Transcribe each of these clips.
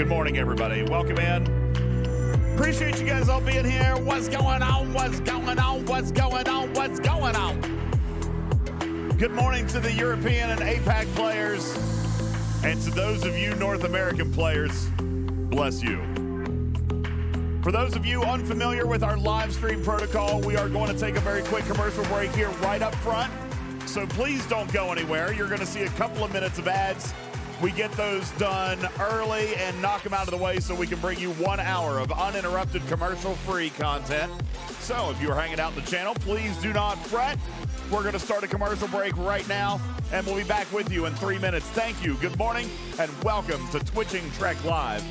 Good morning, everybody. Welcome in. Appreciate you guys all being here. What's going on? What's going on? What's going on? What's going on? Good morning to the European and APAC players. And to those of you North American players, bless you. For those of you unfamiliar with our live stream protocol, we are going to take a very quick commercial break here right up front. So please don't go anywhere. You're going to see a couple of minutes of ads. We get those done early and knock them out of the way so we can bring you 1 hour of uninterrupted commercial-free content. So if you're hanging out in the channel, please do not fret. We're going to start a commercial break right now, and we'll be back with you in 3 minutes. Thank you, good morning, and welcome to Twitching Trek Live.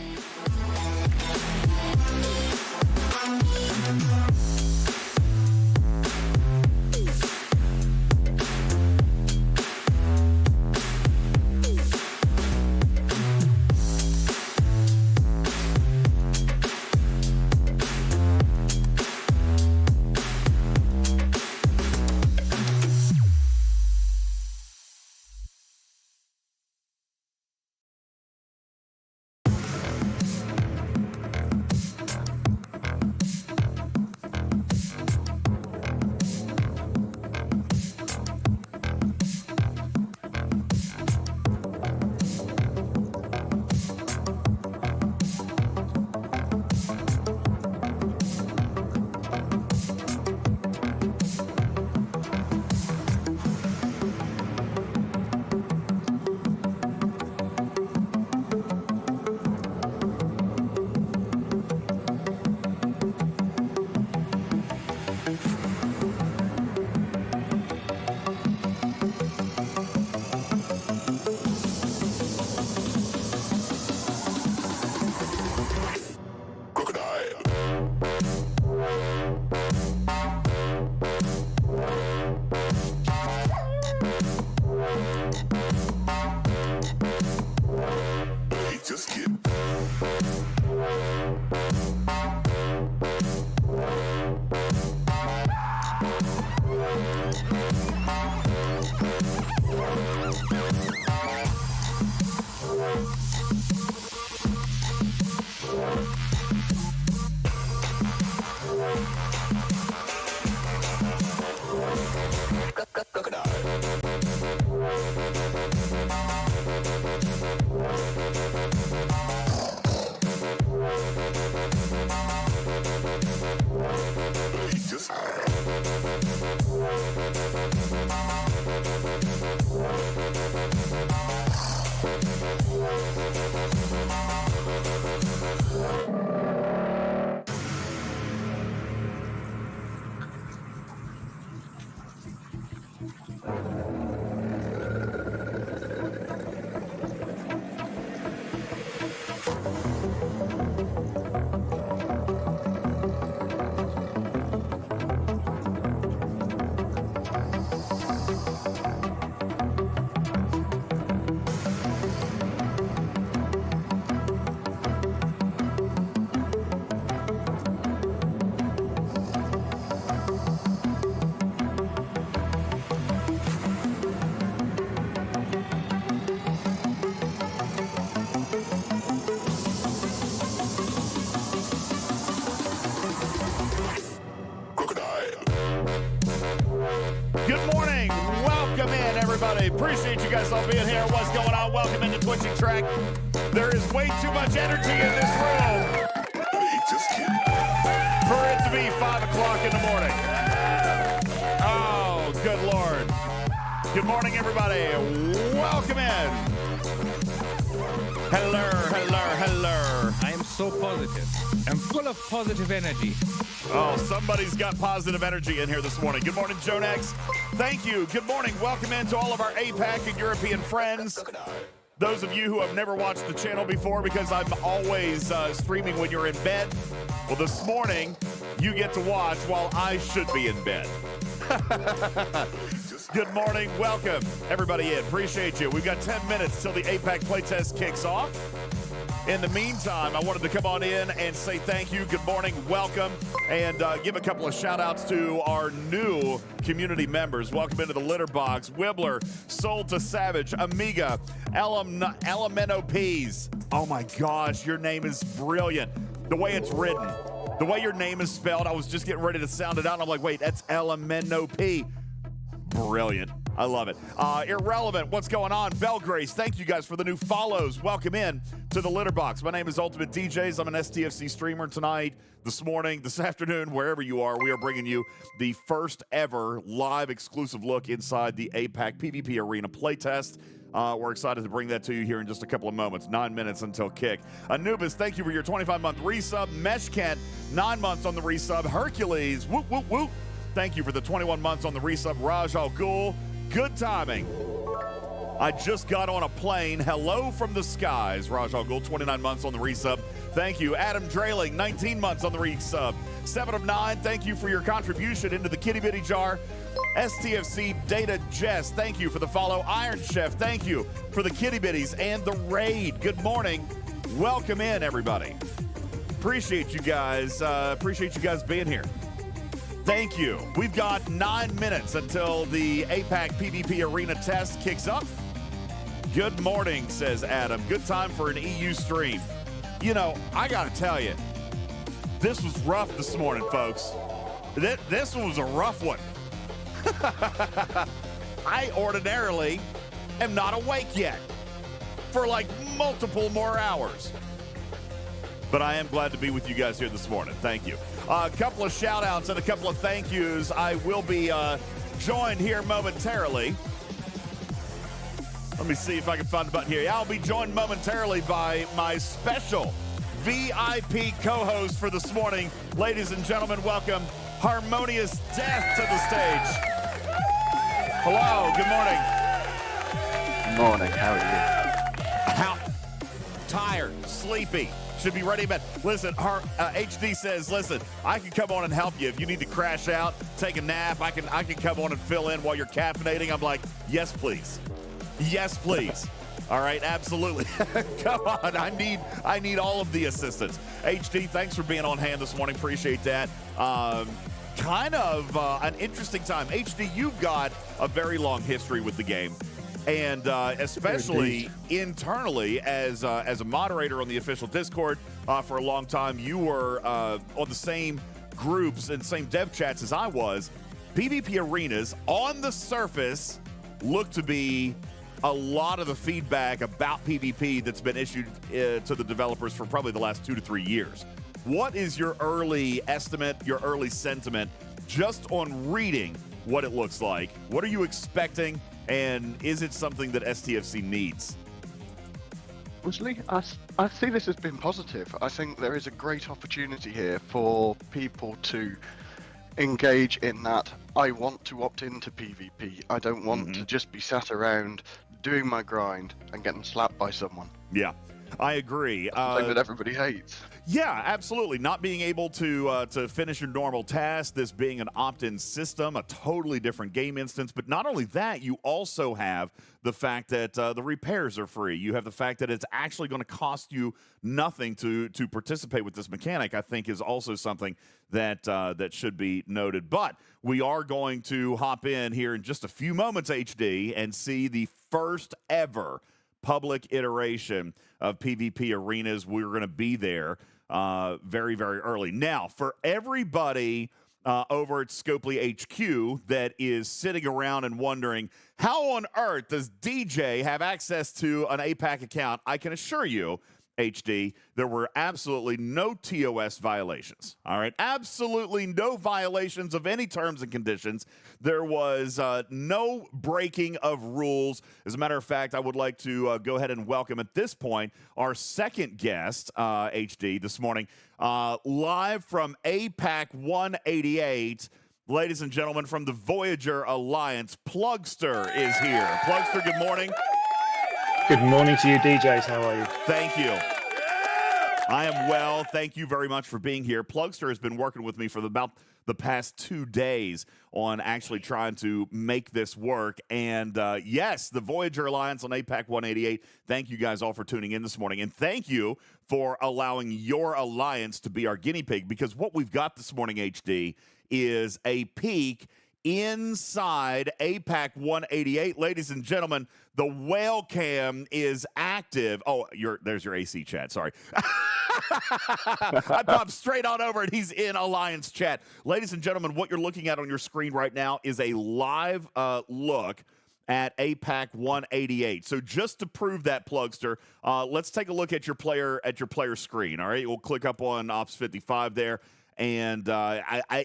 Appreciate you guys all being here. What's going on? Welcome into Twitching Trek. There is way too much energy in this room for it to be 5 o'clock in the morning. Oh, good Lord. Good morning, everybody. Welcome in. Hello, hello, hello. I am so positive. I'm full of positive energy. Oh, somebody's got positive energy in here this morning. Good morning, Jonex. Thank you. Good morning. Welcome in to all of our APAC and European friends. Those of you who have never watched the channel before, because I'm always streaming when you're in bed, well, this morning, you get to watch while I should be in bed. Good morning. Welcome, everybody in. Appreciate you. We've got 10 minutes till the APAC Playtest kicks off. In the meantime, I wanted to come on in and say thank you, good morning, welcome, and give a couple of shout-outs to our new community members. Welcome into the litter box. Wibbler, Soul to Savage, Amiga, Elemento Peas. Oh my gosh, your name is brilliant. The way it's written, the way your name is spelled, I was just getting ready to sound it out, and I'm like, wait, that's Elemento P. Brilliant. I love it. Irrelevant. What's going on? Belgrace, thank you guys for the new follows. Welcome in to the litter box. My name is UltimatDJz. I'm an STFC streamer tonight, this morning, this afternoon, wherever you are. We are bringing you the first ever live exclusive look inside the APAC PvP Arena playtest. We're excited to bring that to you here in just a couple of moments. 9 minutes until kick. Anubis, thank you for your 25-month resub. Meshkent, 9 months on the resub. Hercules, whoop, whoop, whoop. Thank you for the 21 months on the resub. Raj Al Ghul, good timing. I just got on a plane. Hello from the skies. Raj Al Ghul, 29 months on the resub. Thank you. Adam Drayling, 19 months on the resub. 7 of 9, thank you for your contribution into the kitty bitty jar. STFC Data Jess, thank you for the follow. Iron Chef, thank you for the kitty bitties and the raid. Good morning. Welcome in, everybody. Appreciate you guys. Appreciate you guys being here. Thank you. We've got 9 minutes until the APAC PvP Arena test kicks up. Good morning, says Adam. Good time for an EU stream. You know, I got to tell you, this was rough this morning, folks. This was a rough one. I ordinarily am not awake yet for like multiple more hours. But I am glad to be with you guys here this morning. Thank you. A couple of shout outs and a couple of thank yous. I will be joined here momentarily. Let me see if I can find the button here. I'll be joined momentarily by my special VIP co-host for this morning. Ladies and gentlemen, welcome Harmonious Death to the stage. Hello, good morning. Good morning, how are you? How tired, sleepy. Should be ready, but listen, HD says, listen, I can come on and help you. If you need to crash out, take a nap, I can come on and fill in while you're caffeinating. I'm like, yes, please. Yes, please. All right, absolutely. Come on, I need all of the assistance. HD, thanks for being on hand this morning. Appreciate that. Kind of an interesting time. HD, you've got a very long history with the game. And especially internally, as a moderator on the official Discord for a long time, you were on the same groups and same dev chats as I was. PvP arenas, on the surface, look to be a lot of the feedback about PvP that's been issued to the developers for probably the last 2 to 3 years. What is your early estimate, your early sentiment, just on reading what it looks like? What are you expecting? And is it something that STFC needs? Honestly, I see this as being positive. I think there is a great opportunity here for people to engage in that. I want to opt into PvP. I don't want to just be sat around doing my grind and getting slapped by someone. Yeah, I agree. Something that everybody hates. Yeah, absolutely. Not being able to finish your normal task, this being an opt-in system, a totally different game instance. But not only that, you also have the fact that the repairs are free. You have the fact that it's actually going to cost you nothing to participate with this mechanic, I think is also something that that should be noted. But we are going to hop in here in just a few moments, HD, and see the first ever public iteration of PvP arenas. We're going to be there very, very early. Now, for everybody over at Scopely HQ that is sitting around and wondering, how on earth does DJ have access to an APAC account? I can assure you, HD, there were absolutely no TOS violations. All right, absolutely no violations of any terms and conditions. There was no breaking of rules. As a matter of fact, I would like to go ahead and welcome at this point our second guest, HD, this morning, live from APAC 188. Ladies and gentlemen, from the Voyager Alliance, Plugster is here. Plugster, good morning. Good morning to you, DJs. How are you? Thank you. I am well. Thank you very much for being here. Plugster has been working with me for about the past 2 days on actually trying to make this work. And yes, the Voyager Alliance on APAC 188, thank you guys all for tuning in this morning. And thank you for allowing your alliance to be our guinea pig, because what we've got this morning, HD, is a peek inside APAC 188. Ladies and gentlemen, the whale cam is active. Oh, there's your AC chat. Sorry. I popped straight on over and he's in Alliance chat. Ladies and gentlemen, what you're looking at on your screen right now is a live look at APAC 188. So just to prove that, Plugster, let's take a look at your player screen. All right, we'll click up on Ops 55 there, and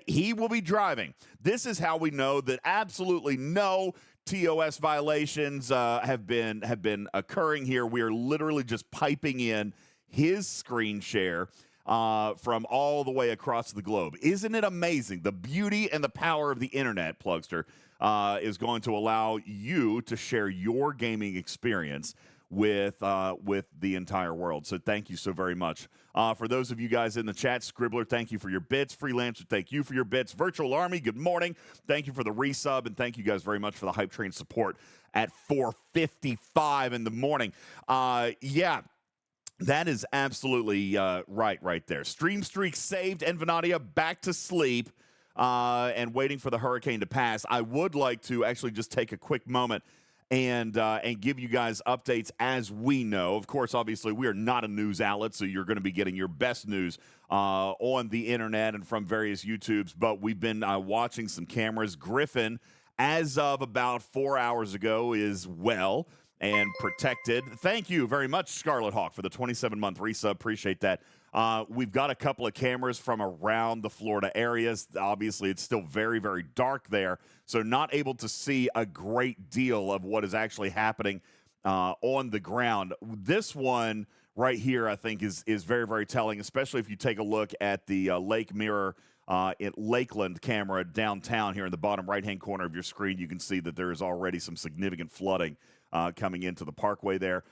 he will be driving. This is how we know that absolutely no TOS violations have been occurring here. We are literally just piping in his screen share from all the way across the globe. Isn't it amazing? The beauty and the power of the internet, Plugster, is going to allow you to share your gaming experience with the entire world. So thank you so very much. For those of you guys in the chat, Scribbler, thank you for your bits. Freelancer, thank you for your bits. Virtual Army, good morning. Thank you for the resub, and thank you guys very much for the Hype Train support at 4:55 in the morning. Yeah. That is absolutely right there. Stream Streak saved Envenadia back to sleep and waiting for the hurricane to pass. I would like to actually just take a quick moment and give you guys updates as we know. Of course, obviously, we are not a news outlet, so you're going to be getting your best news on the internet and from various YouTubes. But we've been watching some cameras. Griffin, as of about 4 hours ago, is well and protected. Thank you very much, Scarlet Hawk, for the 27-month resub. Appreciate that. We've got a couple of cameras from around the Florida areas. Obviously, it's still very, very dark there, so not able to see a great deal of what is actually happening on the ground. This one right here, I think, is very, very telling, especially if you take a look at the Lake Mirror at Lakeland camera downtown here in the bottom right-hand corner of your screen. You can see that there is already some significant flooding coming into the parkway there.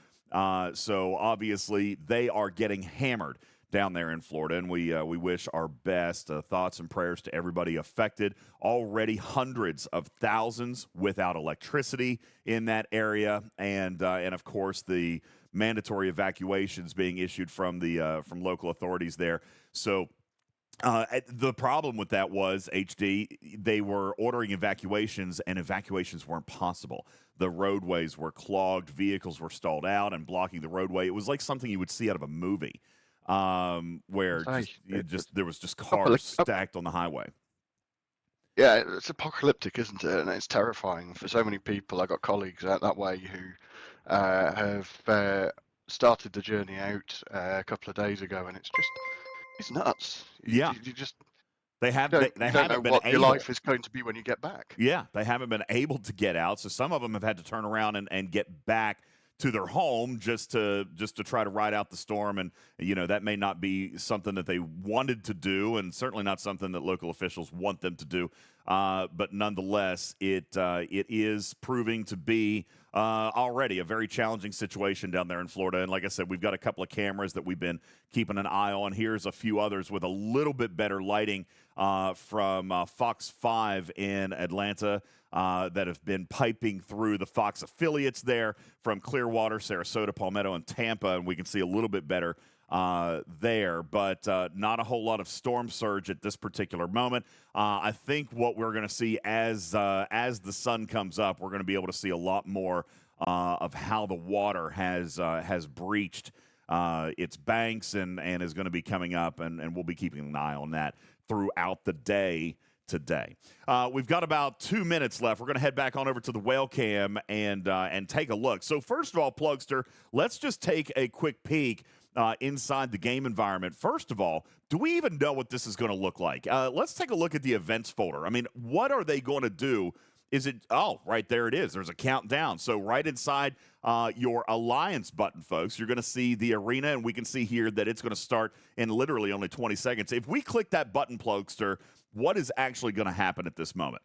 So obviously they are getting hammered down there in Florida, and we wish our best thoughts and prayers to everybody affected. Already hundreds of thousands without electricity in that area, and of course the mandatory evacuations being issued from the from local authorities there. So the problem with that was, HD, they were ordering evacuations, and evacuations weren't possible. The roadways were clogged, vehicles were stalled out and blocking the roadway. It was like something you would see out of a movie, where there was just cars stacked on the highway. Yeah, it's apocalyptic, isn't it? And it's terrifying for so many people. I got colleagues out that way who have started the journey out a couple of days ago, and it's nuts. You just they haven't know been what able. Your life is going to be when you get back. Yeah, they haven't been able to get out, so some of them have had to turn around and get back to their home just to try to ride out the storm. And that may not be something that they wanted to do, and certainly not something that local officials want them to do. But nonetheless, it is proving to be already a very challenging situation down there in Florida. And like I said, we've got a couple of cameras that we've been keeping an eye on. Here's a few others with a little bit better lighting from Fox 5 in Atlanta that have been piping through the Fox affiliates there from Clearwater, Sarasota, Palmetto, and Tampa. And we can see a little bit better there, but not a whole lot of storm surge at this particular moment. I think what we're going to see as the sun comes up, we're going to be able to see a lot more of how the water has breached its banks and is going to be coming up, and we'll be keeping an eye on that throughout the day today. We've got about 2 minutes left. We're going to head back on over to the whale cam and take a look. So first of all, Plugster, let's just take a quick peek inside the game environment. First of all, do we even know what this is going to look like? Let's take a look at the events folder. I mean, what are they going to do? Is it, right there it is. There's a countdown. So right inside your Alliance button, folks, you're going to see the arena, and we can see here that it's going to start in literally only 20 seconds. If we click that button, Plugster, what is actually going to happen at this moment?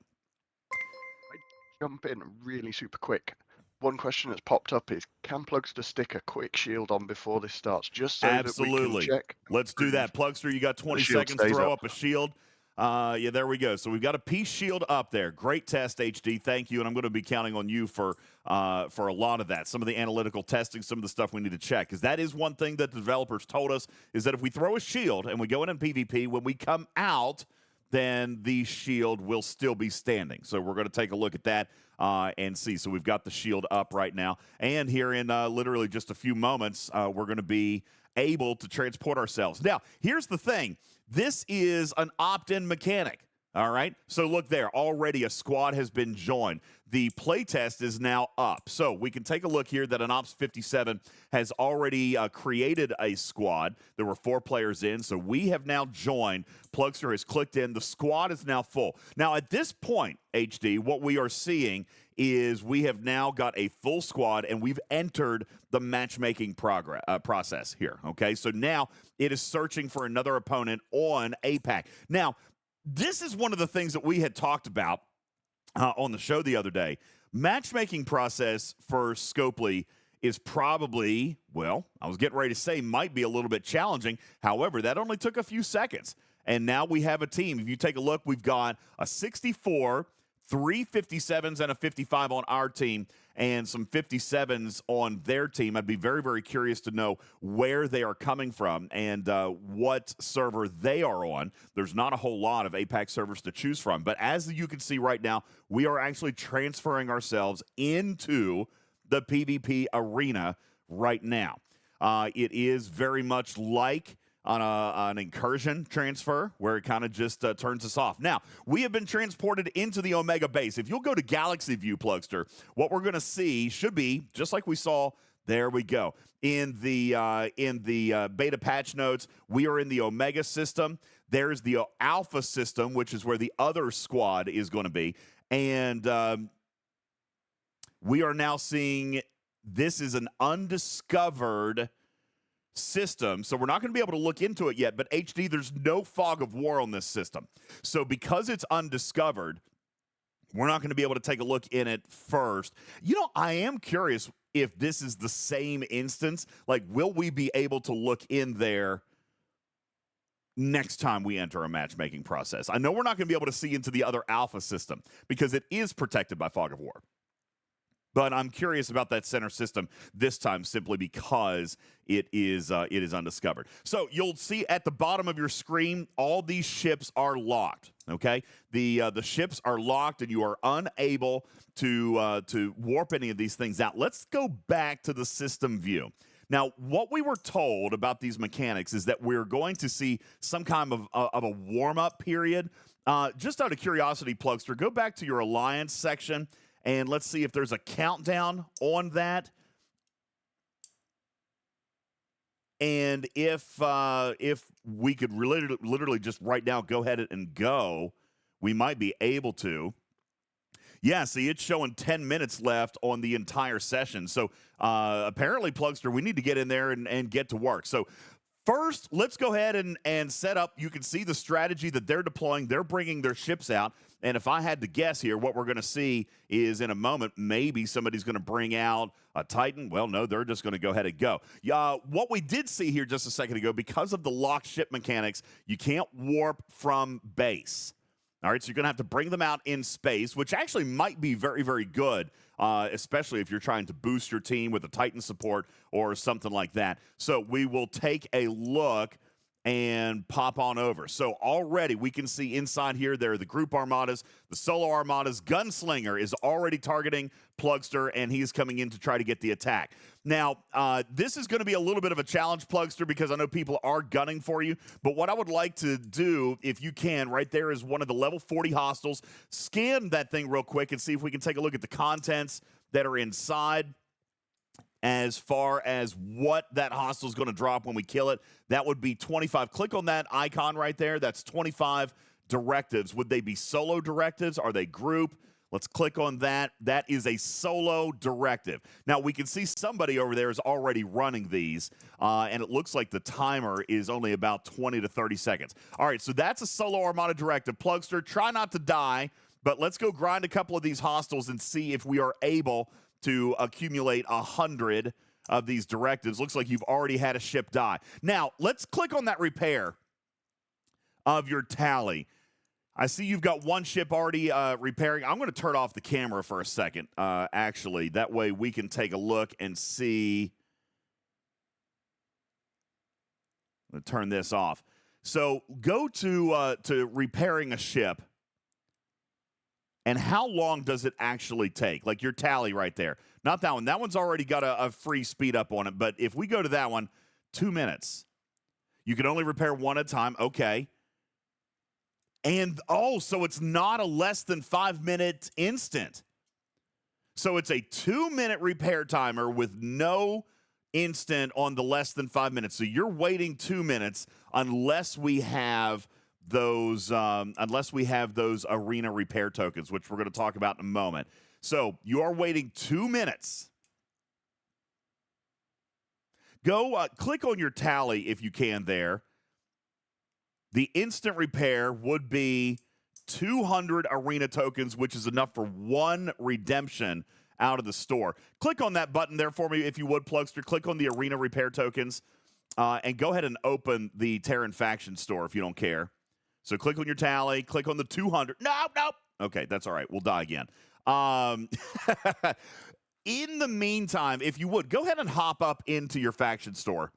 I jump in really super quick. One question that's popped up is, can Plugster stick a quick shield on before this starts, just so that we can check? Let's do that. Plugster, you got 20 seconds, throw up a shield. Yeah, there we go. So we've got a peace shield up there. Great test, HD. Thank you. And I'm going to be counting on you for a lot of that. Some of the analytical testing, some of the stuff we need to check. Because that is one thing that the developers told us, is that if we throw a shield and we go in PvP, when we come out, then the shield will still be standing. So we're going to take a look at that and see. So we've got the shield up right now. And here in literally just a few moments, we're going to be able to transport ourselves. Now, here's the thing. This is an opt-in mechanic. All right, so look there. Already a squad has been joined. The playtest is now up. So we can take a look here that an Ops 57 has already created a squad. There were 4 players in, so we have now joined. Plugster has clicked in. The squad is now full. Now, at this point, HD, what we are seeing is we have now got a full squad, and we've entered the matchmaking process here, okay? So now it is searching for another opponent on APAC. Now, this is one of the things that we had talked about on the show the other day. Matchmaking process for Scopely is probably, well, I was getting ready to say might be a little bit challenging. However, that only took a few seconds. And now we have a team. If you take a look, we've got a 64, 3 57s, and a 55 on our team, and some 57s on their team. I'd be very, very curious to know where they are coming from and what server they are on. There's not a whole lot of APAC servers to choose from. But as you can see right now, we are actually transferring ourselves into the PvP arena right now. It is very much like on an incursion transfer where it kind of just turns us off. Now, we have been transported into the Omega base. If you'll go to Galaxy View, Plugster, what we're going to see should be, just like we saw, there we go. In the beta patch notes, we are in the Omega system. There's the Alpha system, which is where the other squad is going to be. And we are now seeing this is an undiscovered system, so we're not going to be able to look into it yet, but HD, there's no fog of war on this system. So because it's undiscovered, we're not going to be able to take a look in it first. You know, I am curious if this is the same instance. Like, will we be able to look in there next time we enter a matchmaking process? I know we're not going to be able to see into the other Alpha system because it is protected by fog of war. But I'm curious about that center system this time simply because it is undiscovered. So you'll see at the bottom of your screen, all these ships are locked, okay? The ships are locked, and you are unable to warp any of these things out. Let's go back to the system view. Now, what we were told about these mechanics is that we're going to see some kind of a warm-up period. Just out of curiosity, Plugster, go back to your Alliance section, and let's see if there's a countdown on that. And if we could literally just right now go ahead and go, we might be able to. Yeah, see, it's showing 10 minutes left on the entire session. So apparently, Plugster, we need to get in there and get to work. So first, let's go ahead and set up. You can see the strategy that they're deploying. They're bringing their ships out. And if I had to guess here, what we're going to see is in a moment, maybe somebody's going to bring out a Titan. Well, no, they're just going to go ahead and go. What we did see here just a second ago, because of the locked ship mechanics, you can't warp from base. All right, so you're going to have to bring them out in space, which actually might be very, very good, especially if you're trying to boost your team with a Titan support or something like that. So we will take a look and pop on over. So already we can see inside here, there are the group armadas, the solo armadas. Gunslinger is already targeting Plugster, and he's coming in to try to get the attack. Now, this is going to be a little bit of a challenge, Plugster, because I know people are gunning for you. But what I would like to do, if you can, right there is one of the level 40 hostiles. Scan that thing real quick and see if we can take a look at the contents that are inside. As far as what that hostile is going to drop when we kill it, that would be 25. Click on that icon right there. That's 25 directives. Would they be solo directives? Are they group? Let's click on that. That is a solo directive. Now, we can see somebody over there is already running these, and it looks like the timer is only about 20 to 30 seconds. All right, so that's a solo armada directive. Plugster, try not to die, but let's go grind a couple of these hostiles and see if we are able to accumulate 100 of these directives. Looks like you've already had a ship die. Now, let's click on that repair of your tally. I see you've got one ship already repairing. I'm going to turn off the camera for a second, actually. That way we can take a look and see. I'm going to turn this off. So go to repairing a ship. And how long does it actually take? Like your tally right there. Not that one. That one's already got a free speed up on it. But if we go to that one, 2 minutes. You can only repair one at a time. Okay. And, so it's not a less than 5 minute instant. So it's a 2 minute repair timer with no instant on the less than 5 minutes. So you're waiting 2 minutes unless we have those arena repair tokens, which we're going to talk about in a moment. So you are waiting 2 minutes. Go click on your tally if you can there. The instant repair would be 200 arena tokens, which is enough for one redemption out of the store. Click on that button there for me, if you would, Plugster. Click on the arena repair tokens and go ahead and open the Terran Faction store if you don't care. So click on your tally. Click on the 200. Nope. Okay, that's all right. We'll die again. In the meantime, if you would, go ahead and hop up into your faction store.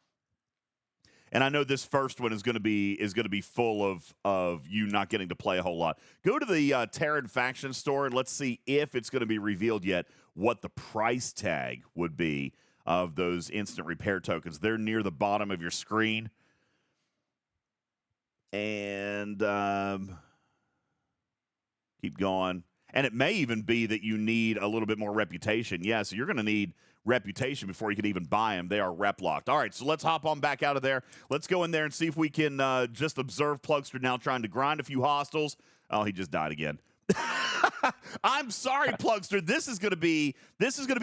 And I know this first one is going to be full of you not getting to play a whole lot. Go to the Terran Faction store and let's see if it's going to be revealed yet what the price tag would be of those instant repair tokens. They're near the bottom of your screen. And keep going. And it may even be that you need a little bit more reputation. Yeah, so you're going to need reputation before you can even buy them. They are rep locked. All right, so let's hop on back out of there. Let's go in there and see if we can just observe Plugster now trying to grind a few hostiles. Oh, he just died again. I'm sorry, Plugster. This is going to be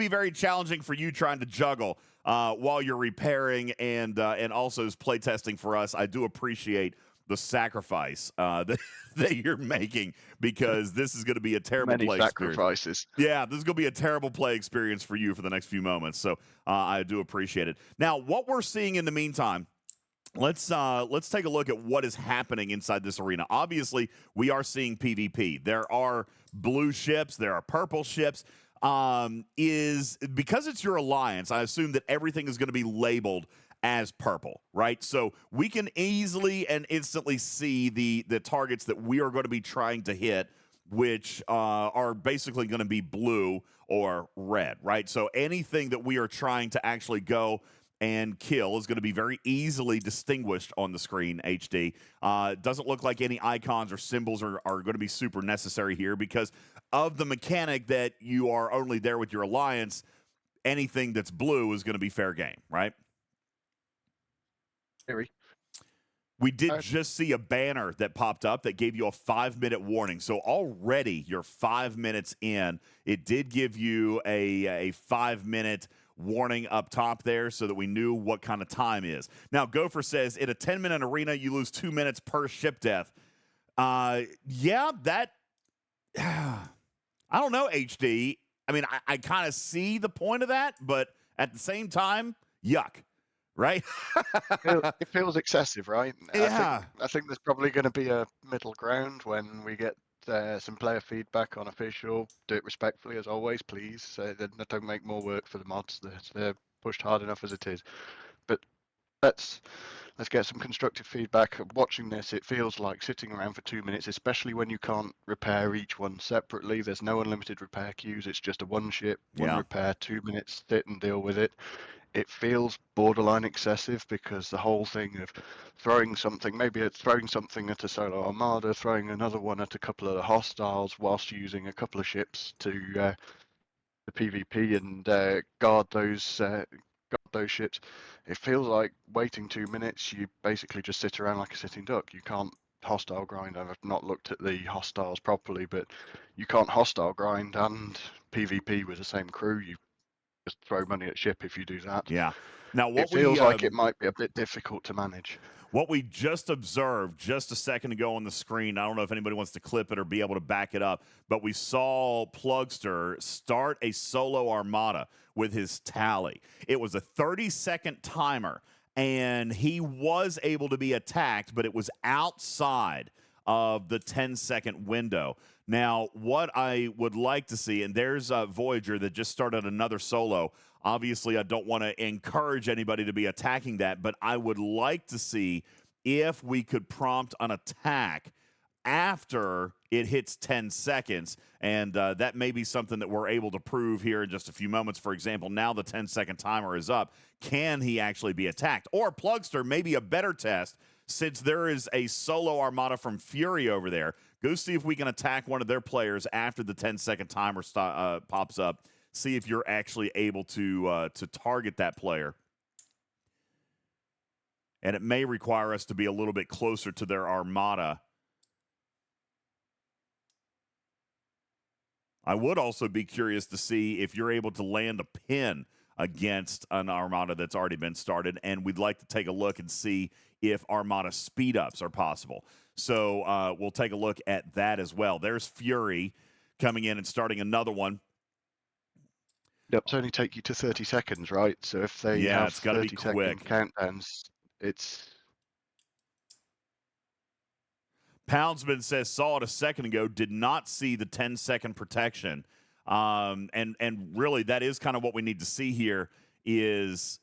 very challenging for you trying to juggle while you're repairing and also is playtesting for us. I do appreciate the sacrifice that you're making because this is going to be a terrible play sacrifices. Yeah, this is going to be a terrible play experience for you for the next few moments. So I do appreciate it. Now, what we're seeing in the meantime, let's take a look at what is happening inside this arena. Obviously, we are seeing PvP. There are blue ships. There are purple ships. Is because it's your alliance, I assume that everything is going to be labeled as purple, right? So we can easily and instantly see the targets that we are going to be trying to hit, which are basically going to be blue or red, right? So anything that we are trying to actually go and kill is going to be very easily distinguished on the screen, HD. Doesn't look like any icons or symbols are going to be super necessary here because of the mechanic that you are only there with your alliance. Anything that's blue is going to be fair game, right? We did just see a banner that popped up that gave you a 5-minute warning. So already you're 5 minutes in. It did give you a 5-minute warning up top there so that we knew what kind of time is. Now, Gopher says, in a 10-minute arena, you lose 2 minutes per ship death. Yeah, that... I don't know, HD. I mean, I kind of see the point of that, but at the same time, yuck. Right? It feels excessive, right? Yeah. I think there's probably going to be a middle ground when we get some player feedback on official. Do it respectfully, as always, please. Don't make more work for the mods. They're pushed hard enough as it is. But let's get some constructive feedback. Watching this, it feels like sitting around for 2 minutes, especially when you can't repair each one separately. There's no unlimited repair queues. It's just a one ship, one repair, 2 minutes, sit and deal with it. It feels borderline excessive because the whole thing of throwing something, maybe it's throwing something at a solo armada, throwing another one at a couple of the hostiles whilst using a couple of ships to the PvP and guard those ships. It feels like waiting 2 minutes, you basically just sit around like a sitting duck. You can't hostile grind. I've not looked at the hostiles properly, but you can't hostile grind and PvP with the same crew. You just throw money at ship if you do that. Yeah. Now, what it feels like it might be a bit difficult to manage. What we just observed just a second ago on the screen, I don't know if anybody wants to clip it or be able to back it up, but we saw Plugster start a solo armada with his tally. It was a 30-second timer, and he was able to be attacked, but it was outside of the 10-second window. Now, what I would like to see, and there's Voyager that just started another solo. Obviously, I don't want to encourage anybody to be attacking that, but I would like to see if we could prompt an attack after it hits 10 seconds, and that may be something that we're able to prove here in just a few moments. For example, now the 10-second timer is up. Can he actually be attacked? Or Plugster, maybe a better test, since there is a solo armada from Fury over there. Go see if we can attack one of their players after the 10-second timer pops up. See if you're actually able to target that player. And it may require us to be a little bit closer to their armada. I would also be curious to see if you're able to land a pin against an armada that's already been started, and we'd like to take a look and see if armada speed-ups are possible. So we'll take a look at that as well. There's Fury coming in and starting another one. Yep, it's only take you to 30 seconds, right? So if they have it's gotta be 30-second quick. countdowns, it's... Poundsman says, saw it a second ago, did not see the 10-second protection. And really, that is kind of what we need to see here is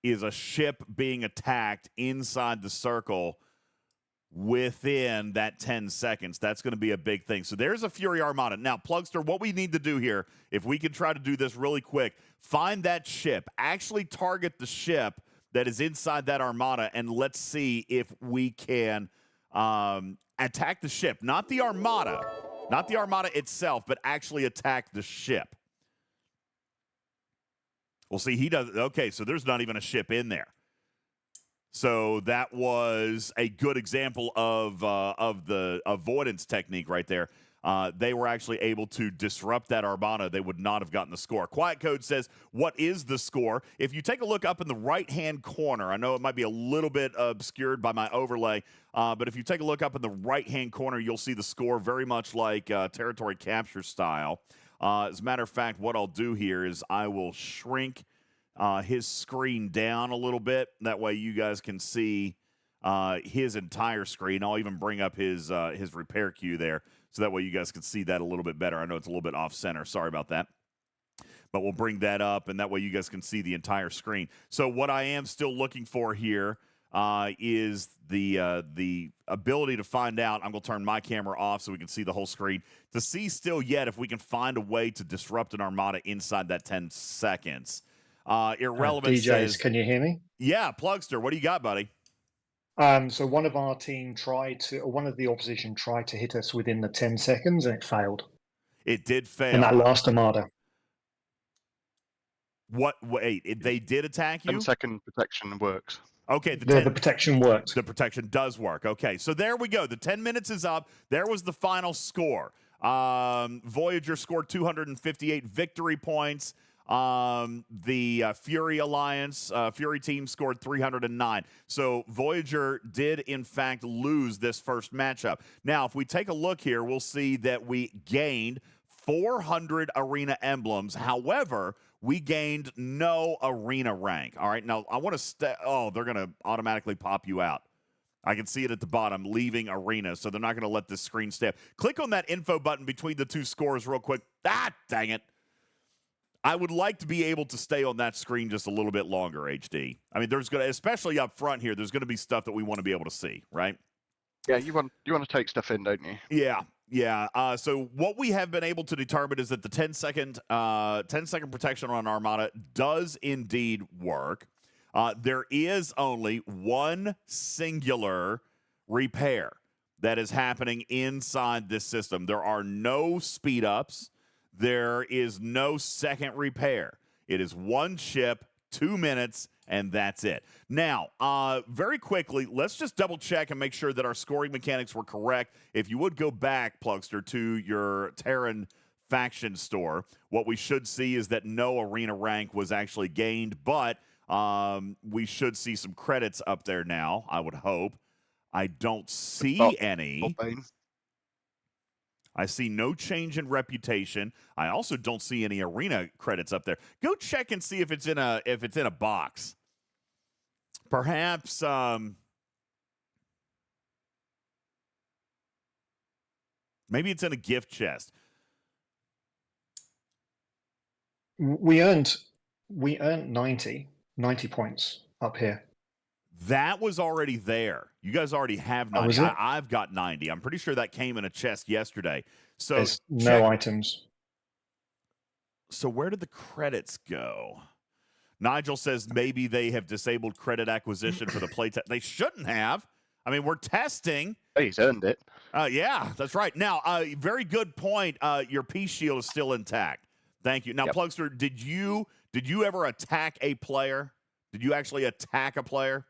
a ship being attacked inside the circle within that 10 seconds. That's going to be a big thing. So there's a Fury Armada. Now, Plugster, what we need to do here, if we can try to do this really quick, find that ship, actually target the ship that is inside that Armada, and let's see if we can attack the ship. Not the Armada itself, but actually attack the ship. We'll see. He does. Okay, so there's not even a ship in there. So that was a good example of the avoidance technique right there. They were actually able to disrupt that Armada. They would not have gotten the score. Quiet Code says, what is the score? If you take a look up in the right-hand corner, I know it might be a little bit obscured by my overlay, but if you take a look up in the right-hand corner, you'll see the score very much like territory capture style. As a matter of fact, what I'll do here is I will shrink his screen down a little bit. That way you guys can see his entire screen. I'll even bring up his repair queue there, so that way you guys can see that a little bit better. I know it's a little bit off-center. Sorry about that. But we'll bring that up, and that way you guys can see the entire screen. So what I am still looking for here is the ability to find out. I'm going to turn my camera off so we can see the whole screen. To see still yet if we can find a way to disrupt an Armada inside that 10 seconds. Irrelevant DJs, says, can you hear me? Yeah, Plugster, what do you got, buddy? So one of our team one of the opposition tried to hit us within the 10 seconds and it failed. It did fail. In that last Armada. Wait, they did attack you? 10-second protection works. Okay, The protection worked. The protection does work. Okay, so there we go. The 10 minutes is up. There was the final score. Voyager scored 258 victory points. The Fury Alliance, Fury team scored 309. So Voyager did, in fact, lose this first matchup. Now, if we take a look here, we'll see that we gained 400 arena emblems. However, we gained no arena rank. All right, now I want to they're going to automatically pop you out. I can see it at the bottom, leaving arena, so they're not going to let this screen stay up. Click on that info button between the two scores real quick. Dang it. I would like to be able to stay on that screen just a little bit longer, HD. I mean, there's going to, especially up front here, there's going to be stuff that we want to be able to see, right? Yeah, you want to take stuff in, don't you? Yeah. So what we have been able to determine is that the 10-second protection on Armada does indeed work. There is only one singular repair that is happening inside this system. There are no speed ups. There is no second repair. It is one ship, 2 minutes, and that's it. Now, very quickly, let's just double check and make sure that our scoring mechanics were correct. If you would go back, Plugster, to your Terran faction store, what we should see is that no arena rank was actually gained, but we should see some credits up there now, I would hope. I don't see any. I see no change in reputation. I also don't see any arena credits up there. Go check and see if it's in a box. Perhaps Maybe it's in a gift chest. We earned 90 points up here. That was already there. You guys already have 90. was it? I've got 90. I'm pretty sure that came in a chest yesterday. So There's no items. So where did the credits go? Nigel says maybe they have disabled credit acquisition for the playtest. They shouldn't have. I mean, we're testing. He's earned it. Yeah, that's right. Now, very good point. Your peace shield is still intact. Thank you. Now, Yep. Plugster, did you ever attack a player? Did you actually attack a player?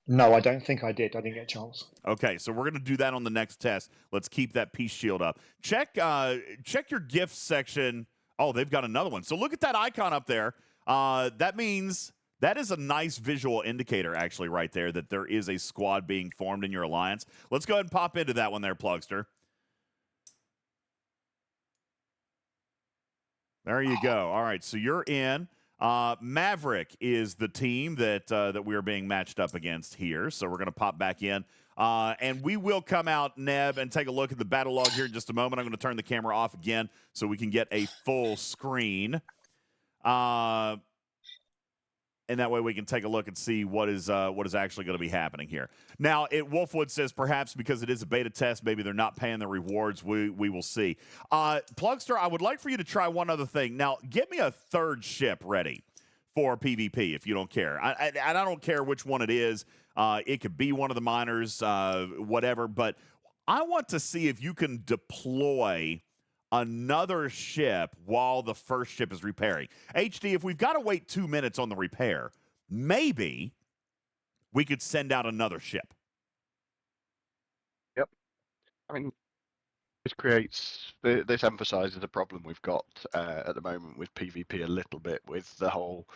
No, I don't think I did. I didn't get a chance. Okay, so we're going to do that on the next test. Let's keep that peace shield up. Check your gift section. Oh, they've got another one. So look at that icon up there. That means that is a nice visual indicator, actually, right there, that there is a squad being formed in your alliance. Let's go ahead and pop into that one there, Plugster. There you go. All right, so you're in. Maverick is the team that we are being matched up against here. So we're going to pop back in. And we will come out, Neb, and take a look at the battle log here in just a moment. I'm going to turn the camera off again so we can get a full screen. And that way we can take a look and see what is actually going to be happening here. Now, Wolfwood says perhaps because it is a beta test, maybe they're not paying the rewards. We will see. Plugster, I would like for you to try one other thing. Now, get me a third ship ready for PvP if you don't care. I don't care which one it is. It could be one of the miners, whatever. But I want to see if you can deploy another ship while the first ship is repairing. HD, if we've got to wait 2 minutes on the repair, maybe we could send out another ship. Yep. I mean, this emphasizes a problem we've got at the moment with PvP a little bit with the whole,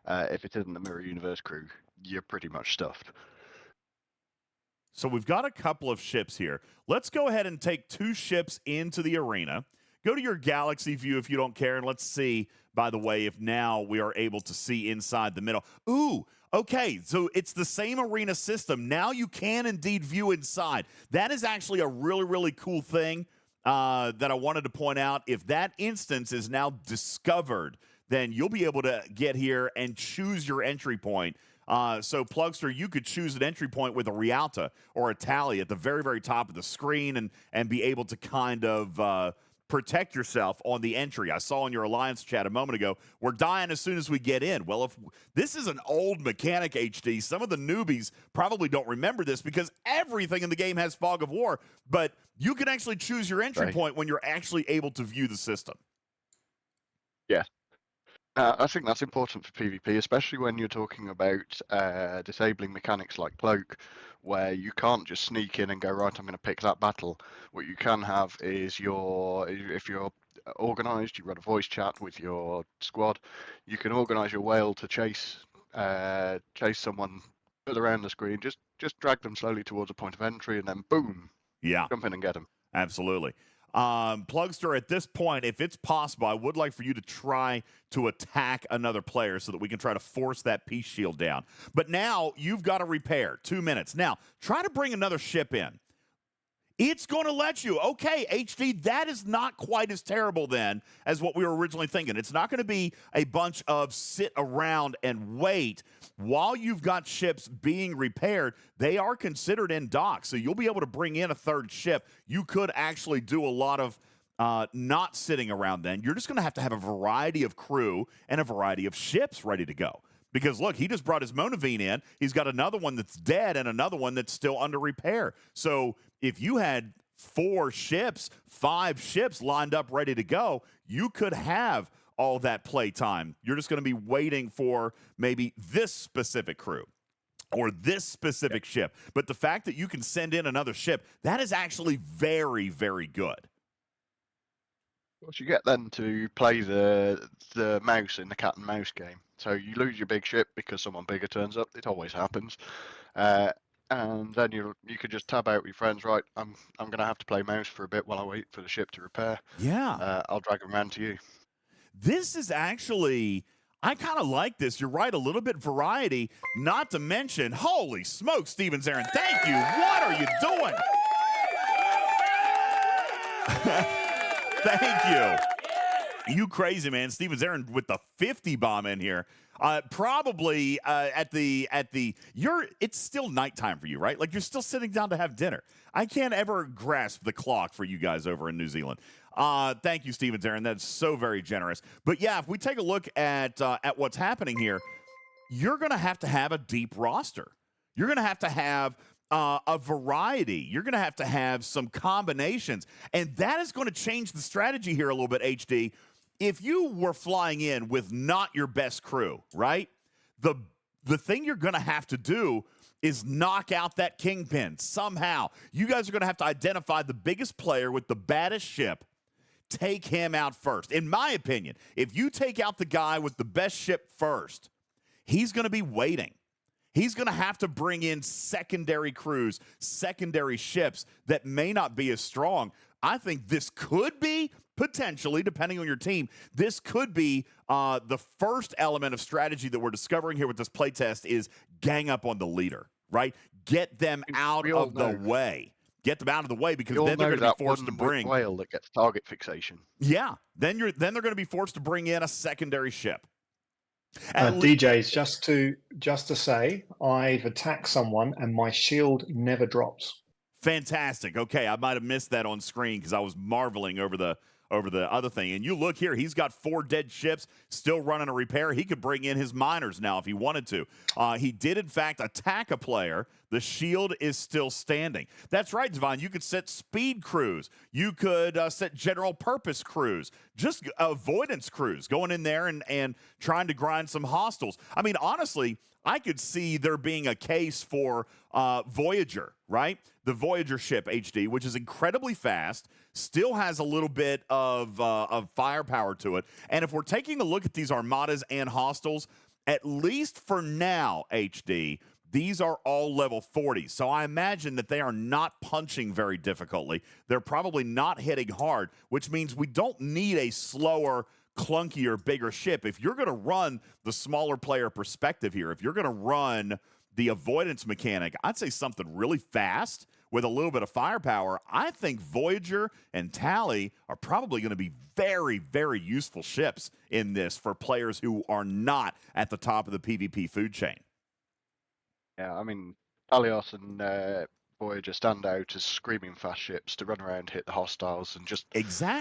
if it isn't the Mirror Universe crew, you're pretty much stuffed. So we've got a couple of ships here. Let's go ahead and take 2 ships into the arena. Go to your galaxy view if you don't care, and let's see, by the way, if now we are able to see inside the middle. Ooh, okay, so it's the same arena system. Now you can indeed view inside. That is actually a really, really cool thing that I wanted to point out. If that instance is now discovered, then you'll be able to get here and choose your entry point. So, Plugster, you could choose an entry point with a Rialta or a Tally at the very, very top of the screen and be able to kind of protect yourself on the entry. I saw in your Alliance chat a moment ago, we're dying as soon as we get in. Well, if this is an old mechanic, HD, some of the newbies probably don't remember this because everything in the game has Fog of War, but you can actually choose your entry point when you're actually able to view the system. Yeah. I think that's important for PvP, especially when you're talking about disabling mechanics like Cloak, where you can't just sneak in and go, right, I'm going to pick that battle. What you can have is if you're organized, you run a voice chat with your squad, you can organize your whale to chase someone around the screen, just drag them slowly towards a point of entry, and then boom, jump in and get them. Absolutely. Plugster, at this point, if it's possible, I would like for you to try to attack another player so that we can try to force that peace shield down. But now you've got to repair. 2 minutes. Now, try to bring another ship in. It's going to let you. Okay, HD, that is not quite as terrible then as what we were originally thinking. It's not going to be a bunch of sit around and wait. While you've got ships being repaired, they are considered in dock, so you'll be able to bring in a third ship. You could actually do a lot of not sitting around then. You're just going to have a variety of crew and a variety of ships ready to go. Because, look, he just brought his Monavine in. He's got another one that's dead and another one that's still under repair. So if you had 4 ships, 5 ships lined up ready to go, you could have all that play time. You're just going to be waiting for maybe this specific crew or this specific ship. But the fact that you can send in another ship, that is actually very, very good. What you get then to play the mouse in the cat and mouse game. So you lose your big ship because someone bigger turns up. It always happens. And then you could just tab out with your friends. Right, I'm going to have to play mouse for a bit while I wait for the ship to repair. Yeah. I'll drag them around to you. This is actually, I kind of like this. You're right, a little bit variety. Not to mention, holy smoke, Steven Zarin, thank you. What are you doing? Thank you. You crazy, man. Steven's Aaron with the 50 bomb in here. Probably it's still nighttime for you, right? Like you're still sitting down to have dinner. I can't ever grasp the clock for you guys over in New Zealand. Thank you, Steven's Aaron. That's so very generous. But yeah, if we take a look at what's happening here, you're going to have a deep roster. You're going to have a variety. You're going to have some combinations. And that is going to change the strategy here a little bit, HD. If you were flying in with not your best crew, right? The thing you're going to have to do is knock out that kingpin somehow. You guys are going to have to identify the biggest player with the baddest ship, take him out first. In my opinion, if you take out the guy with the best ship first, he's going to be waiting. He's going to have to bring in secondary crews, secondary ships that may not be as strong. I think this could be, potentially, depending on your team, this could be the first element of strategy that we're discovering here with this playtest is gang up on the leader, right? Get them out of the way. Get them out of the way because then they're going to be forced to bring whale that gets target fixation. Yeah, then they're going to be forced to bring in a secondary ship. DJs, just to say, I've attacked someone and my shield never drops. Fantastic. Okay, I might have missed that on screen because I was marveling over the other thing. And you look here, he's got 4 dead ships still running a repair. He could bring in his miners now if he wanted to. He did, in fact, attack a player. The shield is still standing. That's right, Devon. You could set speed crews. You could set general purpose crews. Just avoidance crews going in there and trying to grind some hostiles. I mean, honestly, I could see there being a case for Voyager, right? The Voyager ship, HD, which is incredibly fast, still has a little bit of firepower to it. And if we're taking a look at these armadas and hostiles, at least for now, HD, these are all level 40. So I imagine that they are not punching very difficultly. They're probably not hitting hard, which means we don't need a slower, clunkier, bigger ship. If you're going to run the smaller player perspective here, if you're going to run the avoidance mechanic, I'd say something really fast with a little bit of firepower. I think Voyager and Tally are probably going to be very, very useful ships in this for players who are not at the top of the PvP food chain. Yeah, I mean, Talios and Voyager stand out as screaming fast ships to run around, hit the hostiles, and just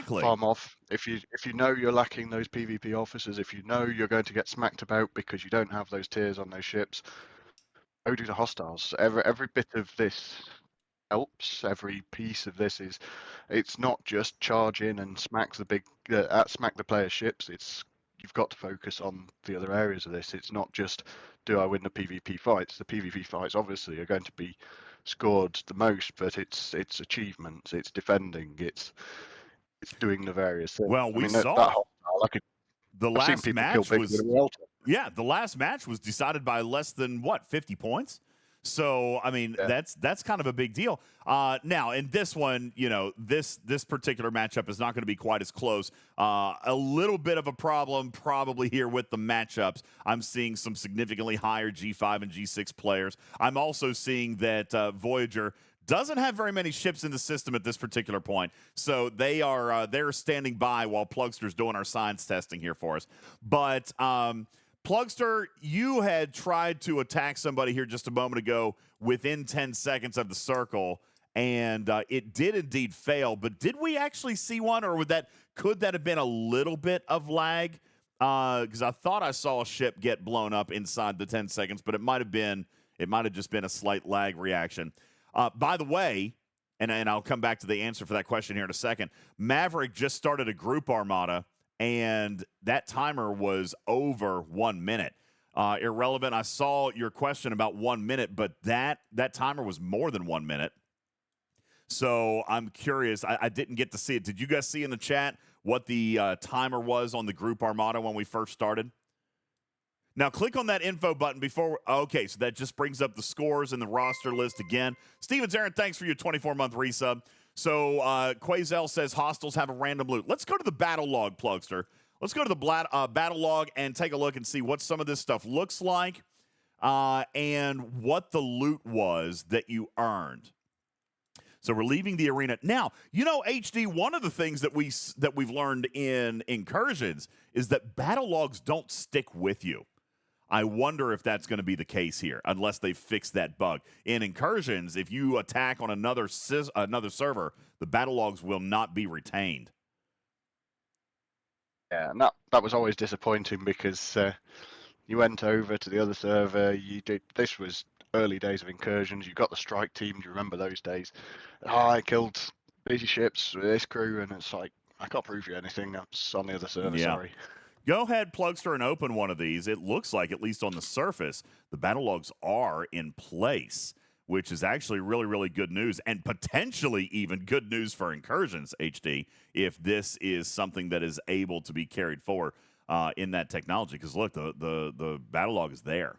farm off. If you know you're lacking those PvP officers, if you know you're going to get smacked about because you don't have those tiers on those ships, go do the hostiles. Every bit of this helps. Every piece of this it's not just charge in and smack the player's ships. You've got to focus on the other areas of this. It's not just do I win the PvP fights. The PvP fights obviously are going to be scored the most, but it's achievements, it's defending, it's doing the various things. Well, we saw the last match was the last match was decided by less than 50 points. So, I mean, that's kind of a big deal. Now, in this one, this particular matchup is not going to be quite as close. A little bit of a problem probably here with the matchups. I'm seeing some significantly higher G5 and G6 players. I'm also seeing that Voyager doesn't have very many ships in the system at this particular point. So they're standing by while Plugster's doing our science testing here for us. But Plugster, you had tried to attack somebody here just a moment ago within 10 seconds of the circle, and it did indeed fail. But did we actually see one, or could that have been a little bit of lag? Because I thought I saw a ship get blown up inside the 10 seconds, but it might have just been a slight lag reaction. By the way, and I'll come back to the answer for that question here in a second, Maverick just started a group armada, and that timer was over 1 minute. Irrelevant, I saw your question about 1 minute, but that timer was more than 1 minute. So I'm curious. I didn't get to see it. Did you guys see in the chat what the timer was on the group armada when we first started? Now, click on that info button before. Okay, so that just brings up the scores and the roster list again. Stevens Aaron, thanks for your 24-month resub. So Quazel says hostiles have a random loot. Let's go to the battle log, Plugster. Let's go to the battle log and take a look and see what some of this stuff looks like and what the loot was that you earned. So we're leaving the arena now. You know, HD. One of the things that we've learned in incursions is that battle logs don't stick with you. I wonder if that's going to be the case here, unless they fix that bug. In incursions, if you attack on another server, the battle logs will not be retained. Yeah, and that was always disappointing because you went over to the other server. This was early days of incursions. You got the strike team. Do you remember those days? Oh, I killed these ships with this crew, and it's like, I can't prove you anything. That's on the other server. Yeah. Sorry. Go ahead, Plugster, and open one of these. It looks like, at least on the surface, the battle logs are in place, which is actually really, really good news, and potentially even good news for incursions, HD, if this is something that is able to be carried forward in that technology. Because look, the battle log is there.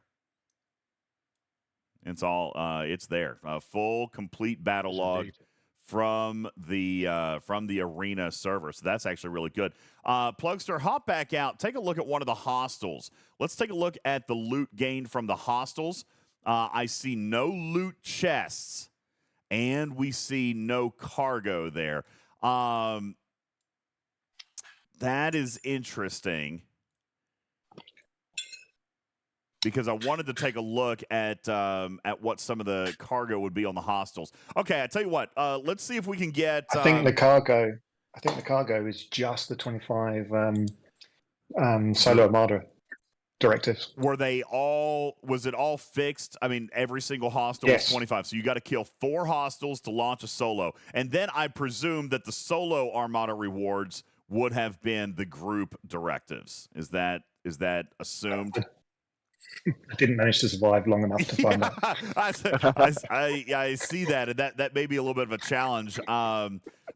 It's there. A full, complete battle log from the arena server. So that's actually really good. Plugster, hop back out. Take a look at one of the hostels. Let's take a look at the loot gained from the hostels. I see no loot chests, and we see no cargo there. That is interesting, because I wanted to take a look at what some of the cargo would be on the hostels. Okay, I tell you what. Let's see if we can get. I think the cargo is just the 25 Solo Armada directives. Was it all fixed? I mean, every single hostel was 25. So you got to kill 4 hostels to launch a solo. And then I presume that the solo Armada rewards would have been the group directives. Is that assumed? I didn't manage to survive long enough to find that. I see that, and that may be a little bit of a challenge.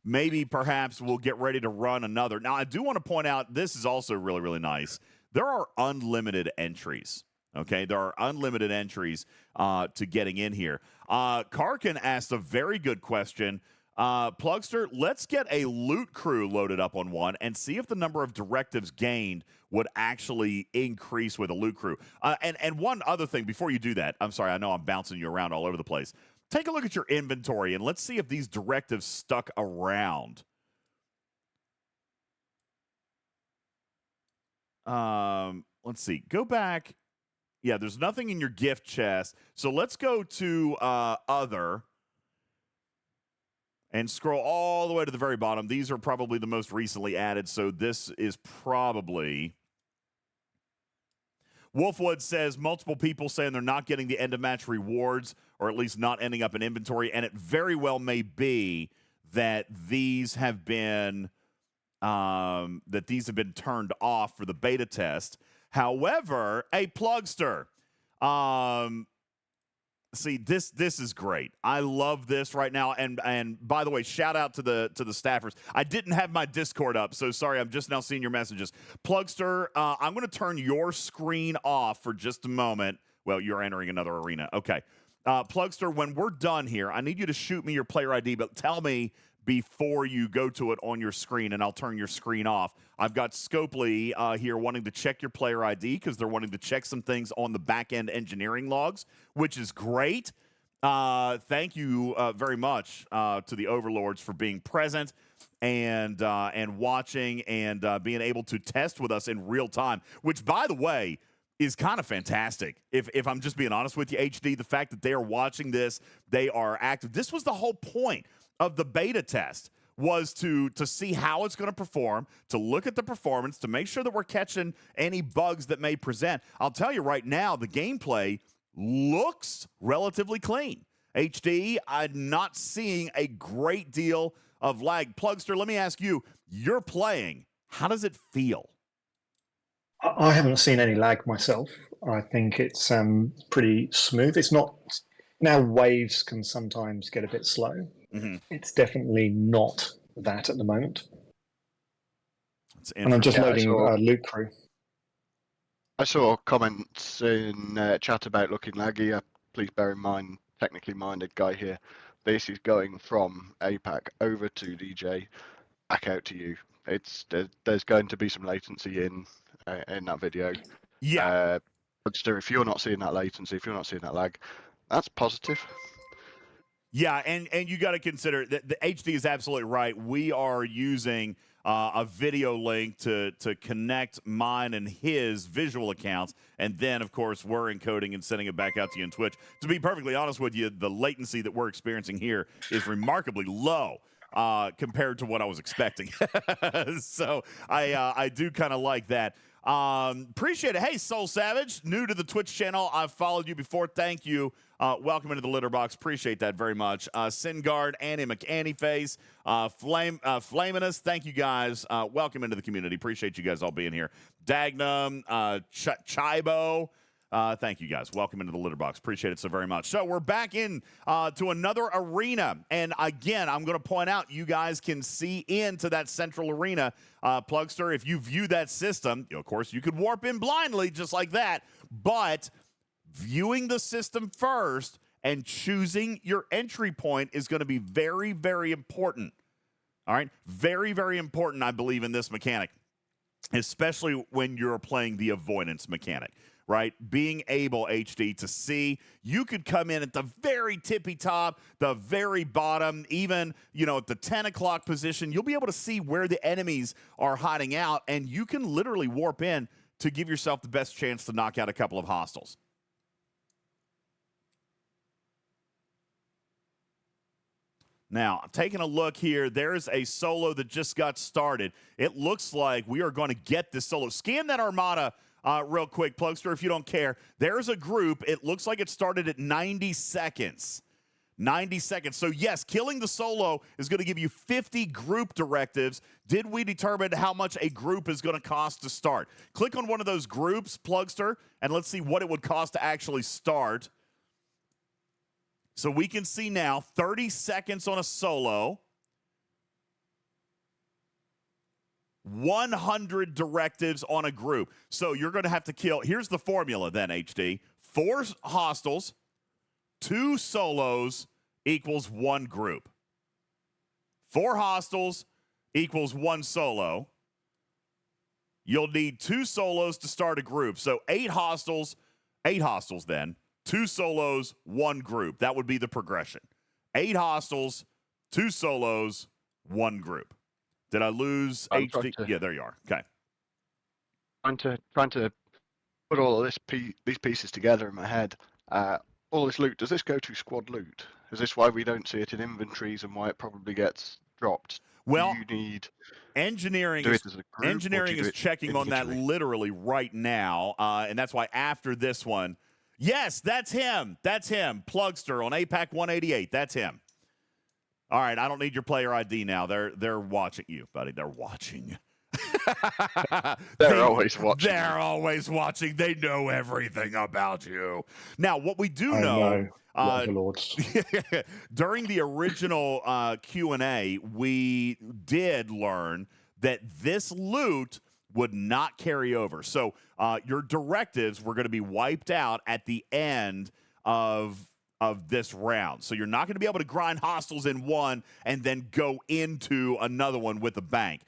Maybe perhaps we'll get ready to run another. Now, I do want to point out, this is also really, really nice. There are unlimited entries. Okay, there are unlimited entries to getting in here. Karkin asked a very good question. Plugster, let's get a loot crew loaded up on one and see if the number of directives gained would actually increase with a loot crew. And one other thing before you do that, I'm sorry, I know I'm bouncing you around all over the place. Take a look at your inventory and let's see if these directives stuck around. Let's see. Go back. Yeah, there's nothing in your gift chest. So let's go to other. And scroll all the way to the very bottom. These are probably the most recently added, so this is probably... Wolfwood says multiple people saying they're not getting the end-of-match rewards, or at least not ending up in inventory, and it very well may be that these have been turned off for the beta test. However, a Plugster... See, this is great. I love this right now. And by the way, shout out to the staffers. I didn't have my Discord up, so sorry. I'm just now seeing your messages. Plugster, I'm going to turn your screen off for just a moment. Well, you're entering another arena. Okay. Plugster, when we're done here, I need you to shoot me your player ID, but tell me before you go to it on your screen, and I'll turn your screen off. I've got Scopely here wanting to check your player ID because they're wanting to check some things on the back-end engineering logs, which is great. Thank you very much to the Overlords for being present and watching and being able to test with us in real time, which, by the way, is kind of fantastic. If I'm just being honest with you, HD, the fact that they are watching this, they are active. This was the whole point of the beta test, was to see how it's going to perform, to look at the performance, to make sure that we're catching any bugs that may present. I'll tell you right now, the gameplay looks relatively clean. HD, I'm not seeing a great deal of lag. Plugster, let me ask you, you're playing. How does it feel? I haven't seen any lag myself. I think it's pretty smooth. It's not... Now waves can sometimes get a bit slow. Mm-hmm. It's definitely not that at the moment. And I'm just loading Loot Crew. I saw comments in chat about looking laggy. Please bear in mind, technically minded guy here. This is going from APAC over to DJ, back out to you. There's going to be some latency in that video. Yeah. But still, if you're not seeing that latency, if you're not seeing that lag, that's positive. Yeah, and you got to consider that the HD is absolutely right. We are using a video link to connect mine and his visual accounts, and then, of course, we're encoding and sending it back out to you on Twitch. To be perfectly honest with you, the latency that we're experiencing here is remarkably low compared to what I was expecting. So I do kind of like that. Appreciate it. Hey, Soul Savage, new to the Twitch channel. I've followed you before. Thank you. Welcome into the litter box. Appreciate that very much. Singard, Annie McAntyface, Flaminus. Thank you guys. Welcome into the community. Appreciate you guys all being here. Dagnum, Chibo. Thank you guys. Welcome into the litter box. Appreciate it so very much. So we're back in to another arena. And again, I'm going to point out you guys can see into that central arena. Plugster, if you view that system, of course, you could warp in blindly just like that. But viewing the system first and choosing your entry point is going to be very, very important. All right? Very, very important, I believe, in this mechanic, especially when you're playing the avoidance mechanic. Right? Being able, HD, to see, you could come in at the very tippy top, the very bottom, even, at the 10 o'clock position. You'll be able to see where the enemies are hiding out, and you can literally warp in to give yourself the best chance to knock out a couple of hostiles. Now, taking a look here, there's a solo that just got started. It looks like we are going to get this solo. Scan that Armada real quick, Plugster, if you don't care. There's a group. It looks like it started at 90 seconds. 90 seconds. So, yes, killing the solo is going to give you 50 group directives. Did we determine how much a group is going to cost to start? Click on one of those groups, Plugster, and let's see what it would cost to actually start. So we can see now 30 seconds on a solo. 100 directives on a group. So you're going to have to kill. Here's the formula then, HD. 4 hostiles, 2 solos equals 1 group. 4 hostiles equals 1 solo. You'll need 2 solos to start a group. So 8 hostiles then. 2 solos, 1 group. That would be the progression. 8 hostiles, 2 solos, 1 group. Did I lose HD? Yeah, there you are. Okay. Trying to put all of these pieces together in my head. All this loot, does this go to squad loot? Is this why we don't see it in inventories and why it probably gets dropped? Well, you need engineering is checking on that literally right now, and that's why after this one, yes, that's him. That's him. Plugster on APAC 188. That's him. All right, I don't need your player ID now. They're watching you, buddy. They're watching. They're always watching. They're always watching. They know everything about you. Now, what we do know, during the original Q&A, we did learn that this loot would not carry over. So your directives were going to be wiped out at the end of this round. So you're not going to be able to grind hostiles in one and then go into another one with a bank.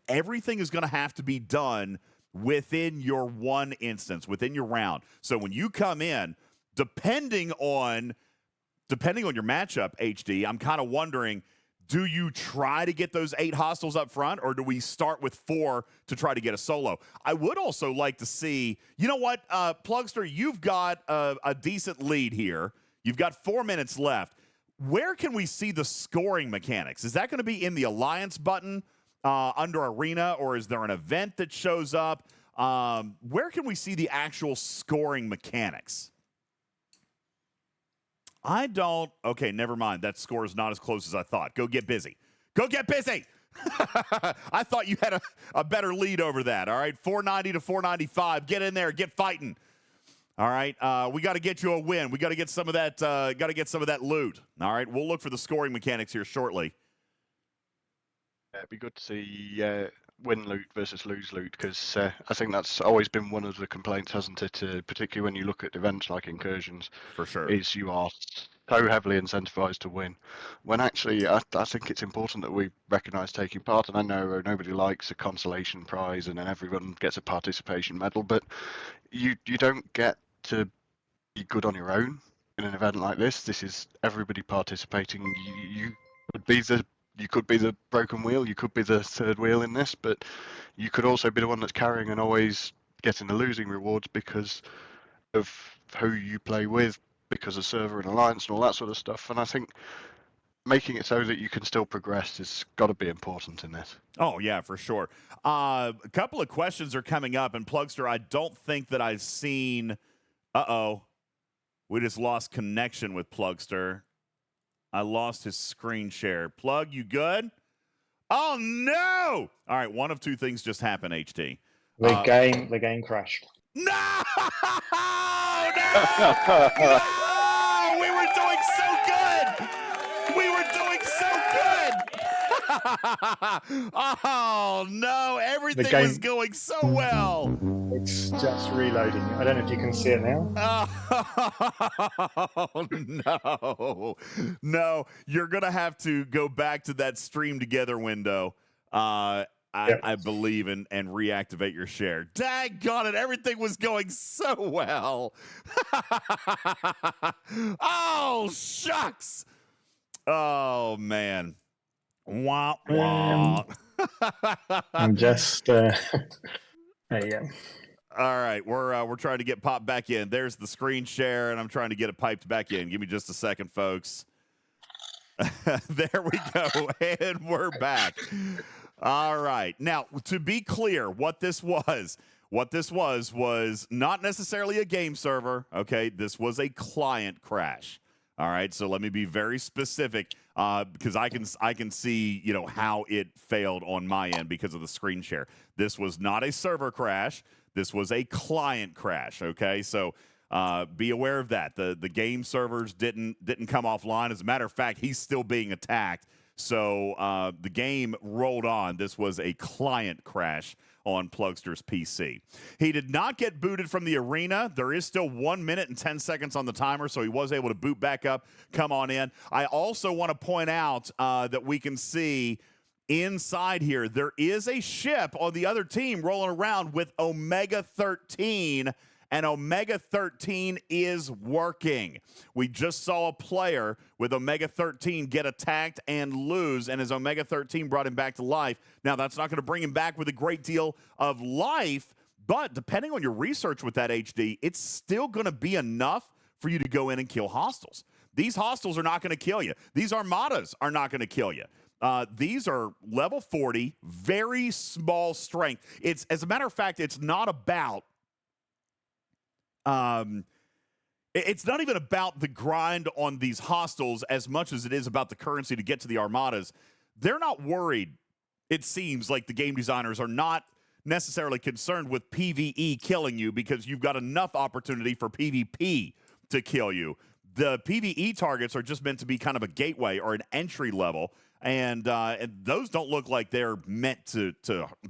Everything is going to have to be done within your one instance, within your round. So when you come in, depending on your matchup, HD, I'm kind of wondering, do you try to get those 8 hostiles up front, or do we start with 4 to try to get a solo? I would also like to see, you know what, Plugster, you've got a decent lead here. You've got 4 minutes left. Where can we see the scoring mechanics? Is that going to be in the Alliance button under Arena, or is there an event that shows up? Where can we see the actual scoring mechanics? I don't. Okay, never mind. That score is not as close as I thought. Go get busy. Go get busy. I thought you had a better lead over that. All right, 490 to 495. Get in there. Get fighting. All right, we got to get you a win. We got to get some of that. Got to get some of that loot. All right, we'll look for the scoring mechanics here shortly. It'd be good to see win loot versus lose loot, because I think that's always been one of the complaints, hasn't it? Particularly when you look at events like incursions. For sure. Is you are so heavily incentivized to win, when actually I think it's important that we recognise taking part. And I know nobody likes a consolation prize and then everyone gets a participation medal, but you don't get to be good on your own. in an event like this. This is everybody participating. You could be the broken wheel. You could be the third wheel in this, but you could also be the one that's carrying and always getting the losing rewards because of who you play with, because of server and alliance and all that sort of stuff. And I think making it so that you can still progress has got to be important in this. Oh, yeah, for sure. A couple of questions are coming up, and Plugster, I don't think that I've seen... Uh-oh. We just lost connection with Plugster. I lost his screen share. Plug, you good? Oh, no! All right, one of two things just happened, HD. The game crashed. No! No! No! We were doing so good! We were doing so good! Oh, no! Everything was going so well! It's just reloading. I don't know if you can see it now. Oh, no. No, you're going to have to go back to that stream together window. I believe, and reactivate your share. Daggone it, everything was going so well. Oh, shucks. Oh, man. Wah, wah. I'm just... there you go. All right, we're trying to get popped back in. There's the screen share, and I'm trying to get it piped back in. Give me just a second, folks. There we go, and we're back. All right. Now, to be clear, what this was not necessarily a game server, okay? This was a client crash. All right, so let me be very specific because I can see, you know, how it failed on my end because of the screen share. This was not a server crash. This was a client crash, okay? So be aware of that. The game servers didn't come offline. As a matter of fact, he's still being attacked. So the game rolled on. This was a client crash on Plugster's PC. He did not get booted from the arena. There is still 1 minute and 10 seconds on the timer, so he was able to boot back up, come on in. I also want to point out that we can see inside here, there is a ship on the other team rolling around with Omega 13, and Omega 13 is working. We just saw a player with Omega 13 get attacked and lose, and his Omega 13 brought him back to life. Now, that's not going to bring him back with a great deal of life, but depending on your research with that HD, it's still going to be enough for you to go in and kill hostiles. These hostiles are not going to kill you. These armadas are not going to kill you. These are level 40, very small strength. It's, as a matter of fact, it's not about it's not even about the grind on these hostiles as much as it is about the currency to get to the armadas. They're not worried, it seems like the game designers are not necessarily concerned with PvE killing you because you've got enough opportunity for PvP to kill you. The PvE targets are just meant to be kind of a gateway or an entry level, and those don't look like they're meant to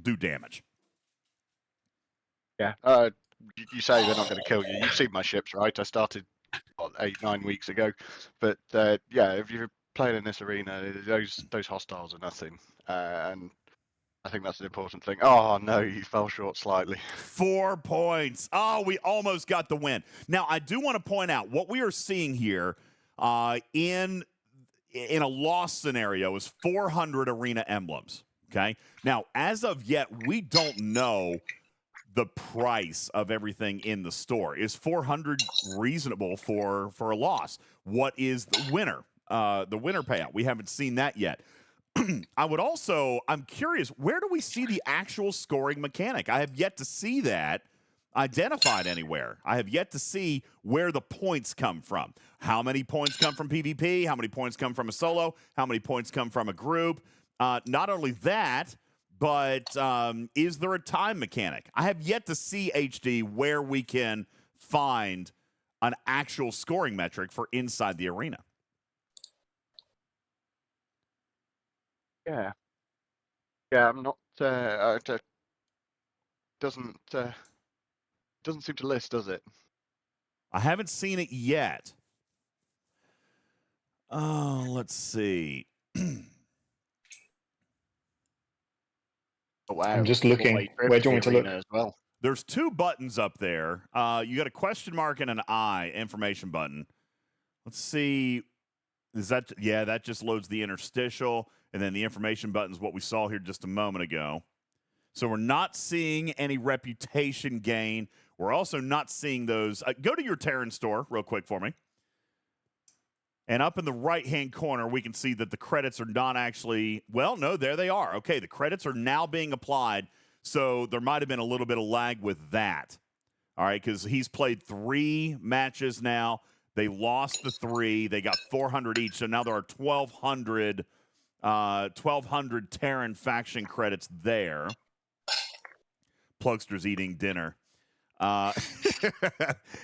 do damage. Yeah. You say they're not going to kill you. You've seen my ships, right? I started 8-9 weeks ago, but yeah, if you're playing in this arena, those hostiles are nothing, and I think that's an important thing. Oh no, you fell short slightly. 4 points. Oh, we almost got the win. Now, I do want to point out what we are seeing here in a loss scenario is 400 arena emblems. Okay. Now, as of yet, we don't know the price of everything in the store. Is 400 reasonable for a loss? What is the winner payout? We haven't seen that yet. I'm curious, where do we see the actual scoring mechanic? I have yet to see that identified anywhere. I have yet to see where the points come from. How many points come from PvP? How many points come from a solo? How many points come from a group? Not only that, but is there a time mechanic? I have yet to see, HD, where we can find an actual scoring metric for inside the arena. Yeah. Yeah, I'm not. It doesn't seem to list, does it? I haven't seen it yet. Oh, let's see. Oh, wow. I'm just looking. Where do you want me to look? As well. There's 2 buttons up there. You got a question mark and an I information button. Let's see. Is that, yeah, that just loads the interstitial, and then the information button is what we saw here just a moment ago. So we're not seeing any reputation gain. We're also not seeing those. Go to your Terran store real quick for me. And up in the right-hand corner, we can see that the credits are not actually, well, no, there they are. Okay, the credits are now being applied, so there might have been a little bit of lag with that. All right, because he's played 3 matches now. They lost the 3. They got 400 each, so now there are 1,200 Terran faction credits there. Plugster's eating dinner.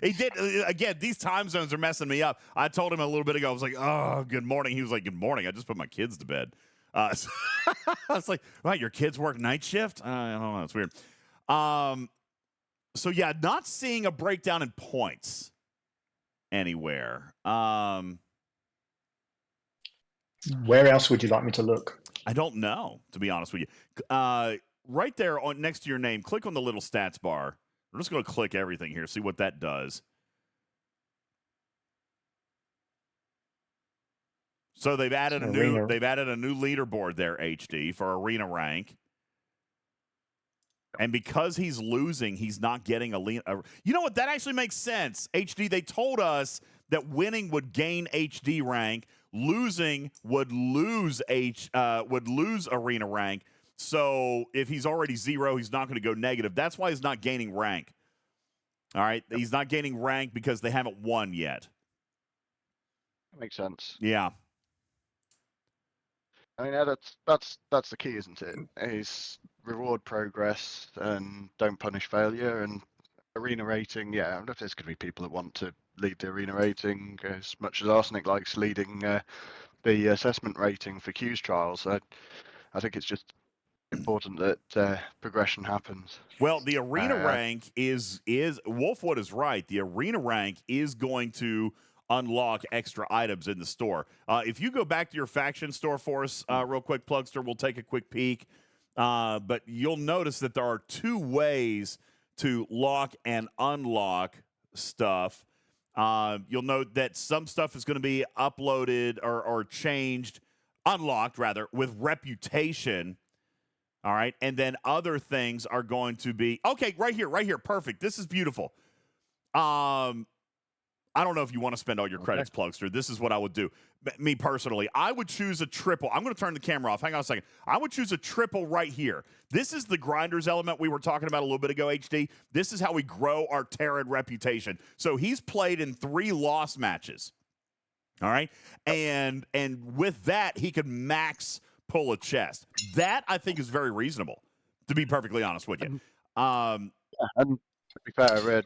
He did, again, these time zones are messing me up. I told him a little bit ago, I was like, oh, good morning. He was like, good morning. I just put my kids to bed. So I was like, right, your kids work night shift? I don't know. It's weird. So, yeah, not seeing a breakdown in points anywhere. Where else would you like me to look? I don't know, to be honest with you. Right there on next to your name, click on the little stats bar. I'm just going to click everything here, see what that does. So they've added a new leaderboard there, HD, for arena rank. And because he's losing, he's not getting a lean. You know what? That actually makes sense. HD, they told us that winning would gain HD rank, losing would lose arena rank. So if he's already 0, he's not going to go negative. That's why he's not gaining rank. All right, he's not gaining rank because they haven't won yet. That makes sense. Yeah. I mean, that's the key, isn't it? Is reward progress and don't punish failure. And arena rating, yeah, there's going to be people that want to lead the arena rating as much as Arsenic likes leading the assessment rating for Q's trials. I think it's just important that progression happens. Well, the arena rank is Wolfwood is right. The arena rank is going to unlock extra items in the store. If you go back to your faction store for us real quick, Plugster, we'll take a quick peek. But you'll notice that there are 2 ways to lock and unlock stuff. You'll note that some stuff is going to be uploaded or changed, unlocked rather, with reputation. All right, and then other things are going to be okay. Right here, perfect. This is beautiful. I don't know if you want to spend all your credits, Plugster. This is what I would do. Me personally, I would choose a triple. I'm going to turn the camera off. Hang on a second. I would choose a triple right here. This is the grinders element we were talking about a little bit ago, HD. This is how we grow our Terran reputation. So he's played in 3 loss matches. All right, and with that, he could max pull a chest. That, I think, is very reasonable, to be perfectly honest with you. And to be fair, I read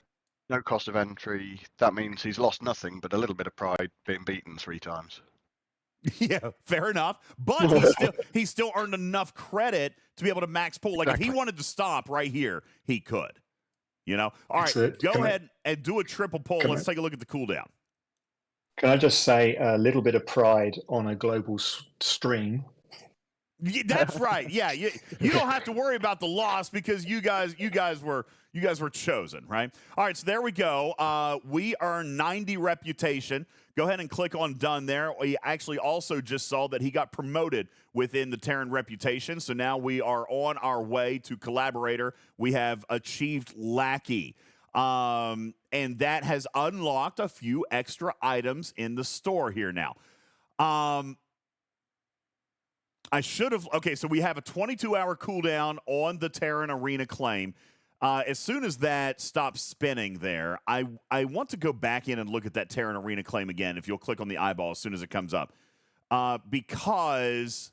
no cost of entry. That means he's lost nothing but a little bit of pride being beaten 3 times. Yeah, fair enough. But he still earned enough credit to be able to max pull. Like, exactly. If he wanted to stop right here, he could. You know? All right, go ahead and do a triple pull. Let's take a look at the cooldown. Can I just say a little bit of pride on a global stream? Yeah, that's right. Yeah, you don't have to worry about the loss because you guys were chosen, right? All right, so there we go. We earned 90 reputation. Go ahead and click on done there. We actually also just saw that he got promoted within the Terran reputation. So now we are on our way to collaborator. We have achieved lackey. And that has unlocked a few extra items in the store here now. I should have. Okay, so we have a 22-hour cooldown on the Terran Arena claim. As soon as that stops spinning there, I want to go back in and look at that Terran Arena claim again, if you'll click on the eyeball as soon as it comes up. Because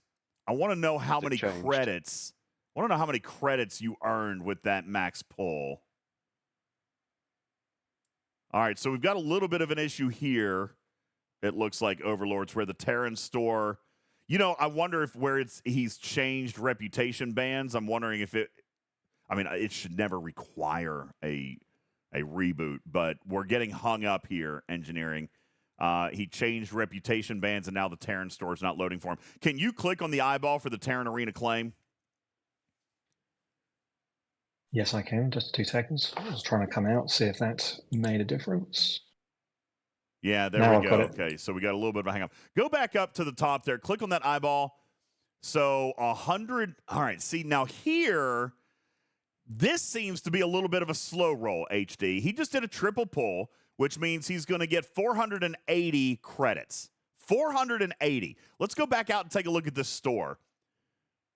I want to know how many credits. I want to know how many credits you earned with that max pull. All right, so we've got a little bit of an issue here. It looks like, Overlords, where the Terran store. You know, I wonder if he's changed reputation bands. I'm wondering if it should never require a reboot, but we're getting hung up here, engineering. He changed reputation bands, and now the Terran store is not loading for him. Can you click on the eyeball for the Terran Arena claim? Yes, I can. Just 2 seconds. I was trying to come out, see if that made a difference. Yeah, there Now we I've go. got it. Okay, so we got a little bit of a hang up. Go back up to the top there. Click on that eyeball. So 100. All right, see, now here, this seems to be a little bit of a slow roll, HD. He just did a triple pull, which means he's going to get 480 credits. 480. Let's go back out and take a look at this store.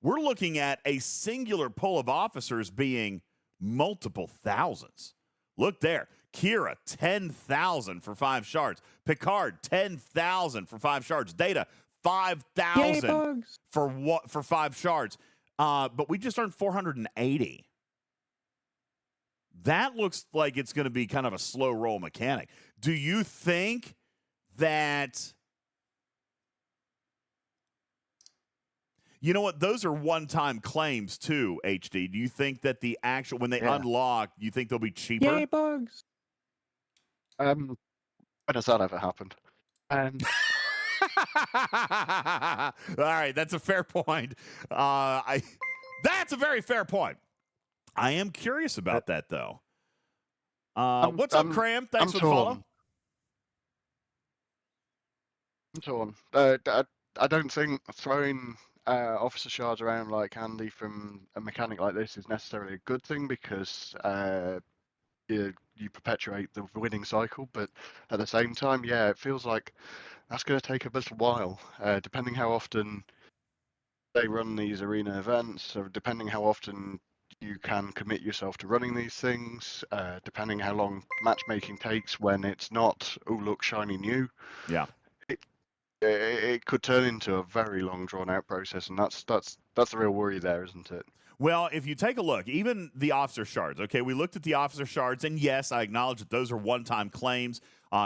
We're looking at a singular pull of officers being multiple thousands. Look there. Kira, 10,000 for 5 shards. Picard, 10,000 for 5 shards. Data, 5,000 for 5 shards. But we just earned 480. That looks like it's going to be kind of a slow roll mechanic. Do you think that... You know what? Those are one-time claims too, HD. Do you think that the actual, when they unlock, do you think they'll be cheaper? Yay, bugs. When has that ever happened? All right, that's a fair point. That's a very fair point. I am curious about that, though. What's up, Cram? Thanks for the follow. I'm torn. I don't think throwing officer shards around like candy from a mechanic like this is necessarily a good thing, because you perpetuate the winning cycle. But at the same time, yeah, it feels like that's going to take a little while, depending how often they run these arena events, or depending how often you can commit yourself to running these things, depending how long matchmaking takes when it's not, oh, look, shiny new. Yeah. It could turn into a very long, drawn-out process, and that's the real worry there, isn't it? Well, if you take a look, even the officer shards, okay, we looked at the officer shards, and yes, I acknowledge that those are one-time claims.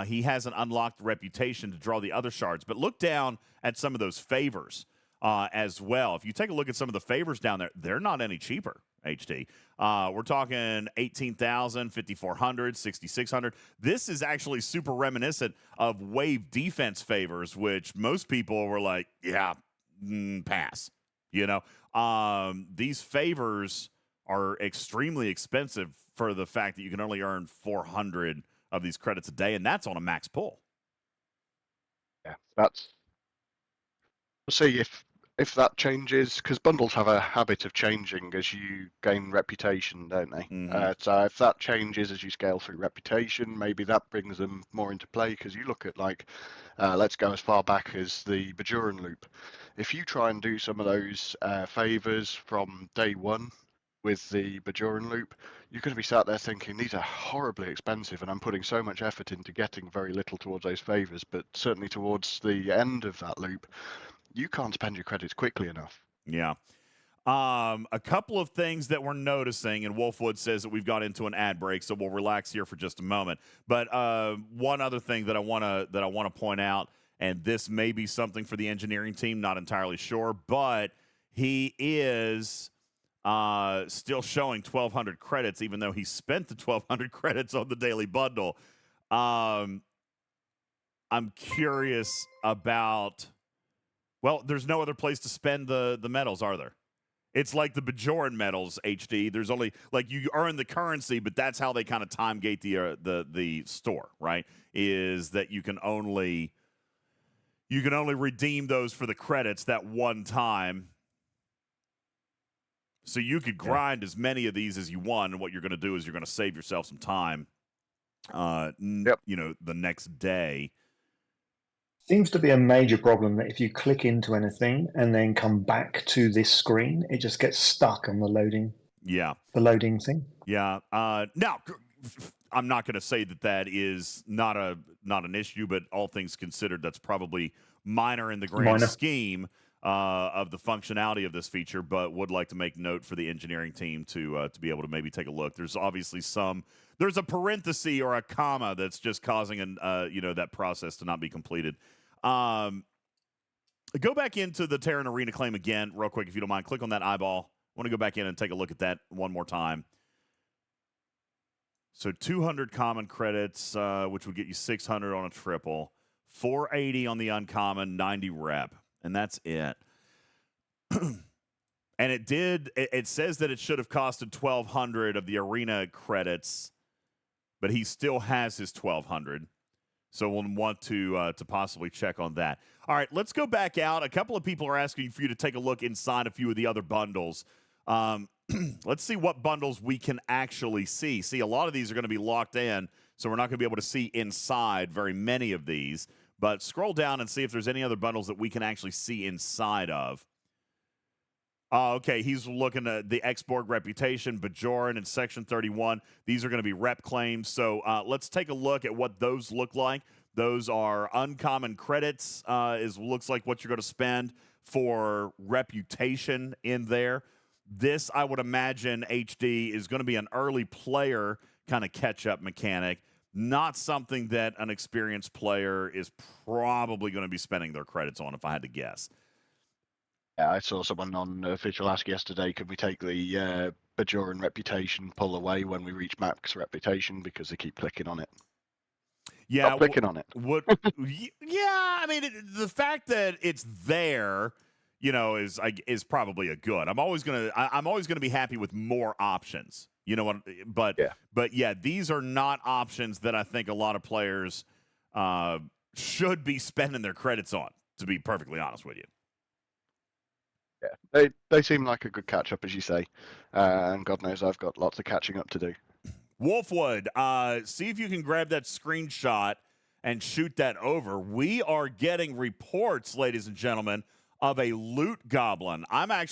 He hasn't unlocked the reputation to draw the other shards, but look down at some of those favors as well. If you take a look at some of the favors down there, they're not any cheaper, HD. We're talking 18,000, 5,400, 6,600. This is actually super reminiscent of wave defense favors, which most people were like, yeah, pass. You know, these favors are extremely expensive for the fact that you can only earn 400 of these credits a day, and that's on a max pull. Yeah, we'll see if that changes, because bundles have a habit of changing as you gain reputation, don't they? Mm-hmm. So if that changes as you scale through reputation, maybe that brings them more into play, because you look at, like, let's go as far back as the Bajoran loop. If you try and do some of those favors from day one with the Bajoran loop, you're going to be sat there thinking, these are horribly expensive, and I'm putting so much effort into getting very little towards those favors. But certainly towards the end of that loop, you can't spend your credits quickly enough. Yeah. A couple of things that we're noticing, and Wolfwood says that we've got into an ad break, so we'll relax here for just a moment. But one other thing that I want to point out, and this may be something for the engineering team, not entirely sure, but he is still showing 1,200 credits, even though he spent the 1,200 credits on the daily bundle. I'm curious about... Well, there's no other place to spend the medals, are there? It's like the Bajoran medals, HD. There's only, like, you earn the currency, but that's how they kind of time gate the store, right? Is that you can only redeem those for the credits that one time. So you could grind as many of these as you want, and what you're going to do is you're going to save yourself some time. You know, the next day. Seems to be a major problem that if you click into anything and then come back to this screen, it just gets stuck on the loading. Yeah. The loading thing. Yeah. Now, I'm not going to say that is not an issue, but all things considered, that's probably minor in the grand scheme of the functionality of this feature. But would like to make note for the engineering team to be able to maybe take a look. There's obviously there's a parenthesis or a comma that's just causing that process to not be completed. Go back into the Terran Arena claim again real quick, if you don't mind. Click on that eyeball. I want to go back in and take a look at that one more time. So 200 common credits, which would get you 600 on a triple, 480 on the uncommon, 90 rep, and that's it. And it says that it should have costed 1,200 of the arena credits, but he still has his 1,200. So we'll want to possibly check on that. All right, let's go back out. A couple of people are asking for you to take a look inside a few of the other bundles. Let's see what bundles we can actually see. See, a lot of these are going to be locked in, so we're not going to be able to see inside very many of these. But scroll down and see if there's any other bundles that we can actually see inside of. Okay, he's looking at the X-Borg Reputation, Bajoran, and Section 31. These are going to be rep claims. So let's take a look at what those look like. Those are uncommon credits, looks like what you're going to spend for reputation in there. This, I would imagine, HD, is going to be an early player kind of catch-up mechanic, not something that an experienced player is probably going to be spending their credits on, if I had to guess. Yeah, I saw someone on Visual Ask yesterday, could we take the Bajoran Reputation pull away when we reach max reputation, because they keep clicking on it. Yeah, Stop clicking on it. Yeah, I mean, the fact that it's there, is probably a good. I'm always gonna be happy with more options. You know what? But yeah, these are not options that I think a lot of players should be spending their credits on. To be perfectly honest with you. Yeah, they seem like a good catch up, as you say, and God knows I've got lots of catching up to do. Wolfwood, see if you can grab that screenshot and shoot that over. We are getting reports, ladies and gentlemen, of a loot goblin. I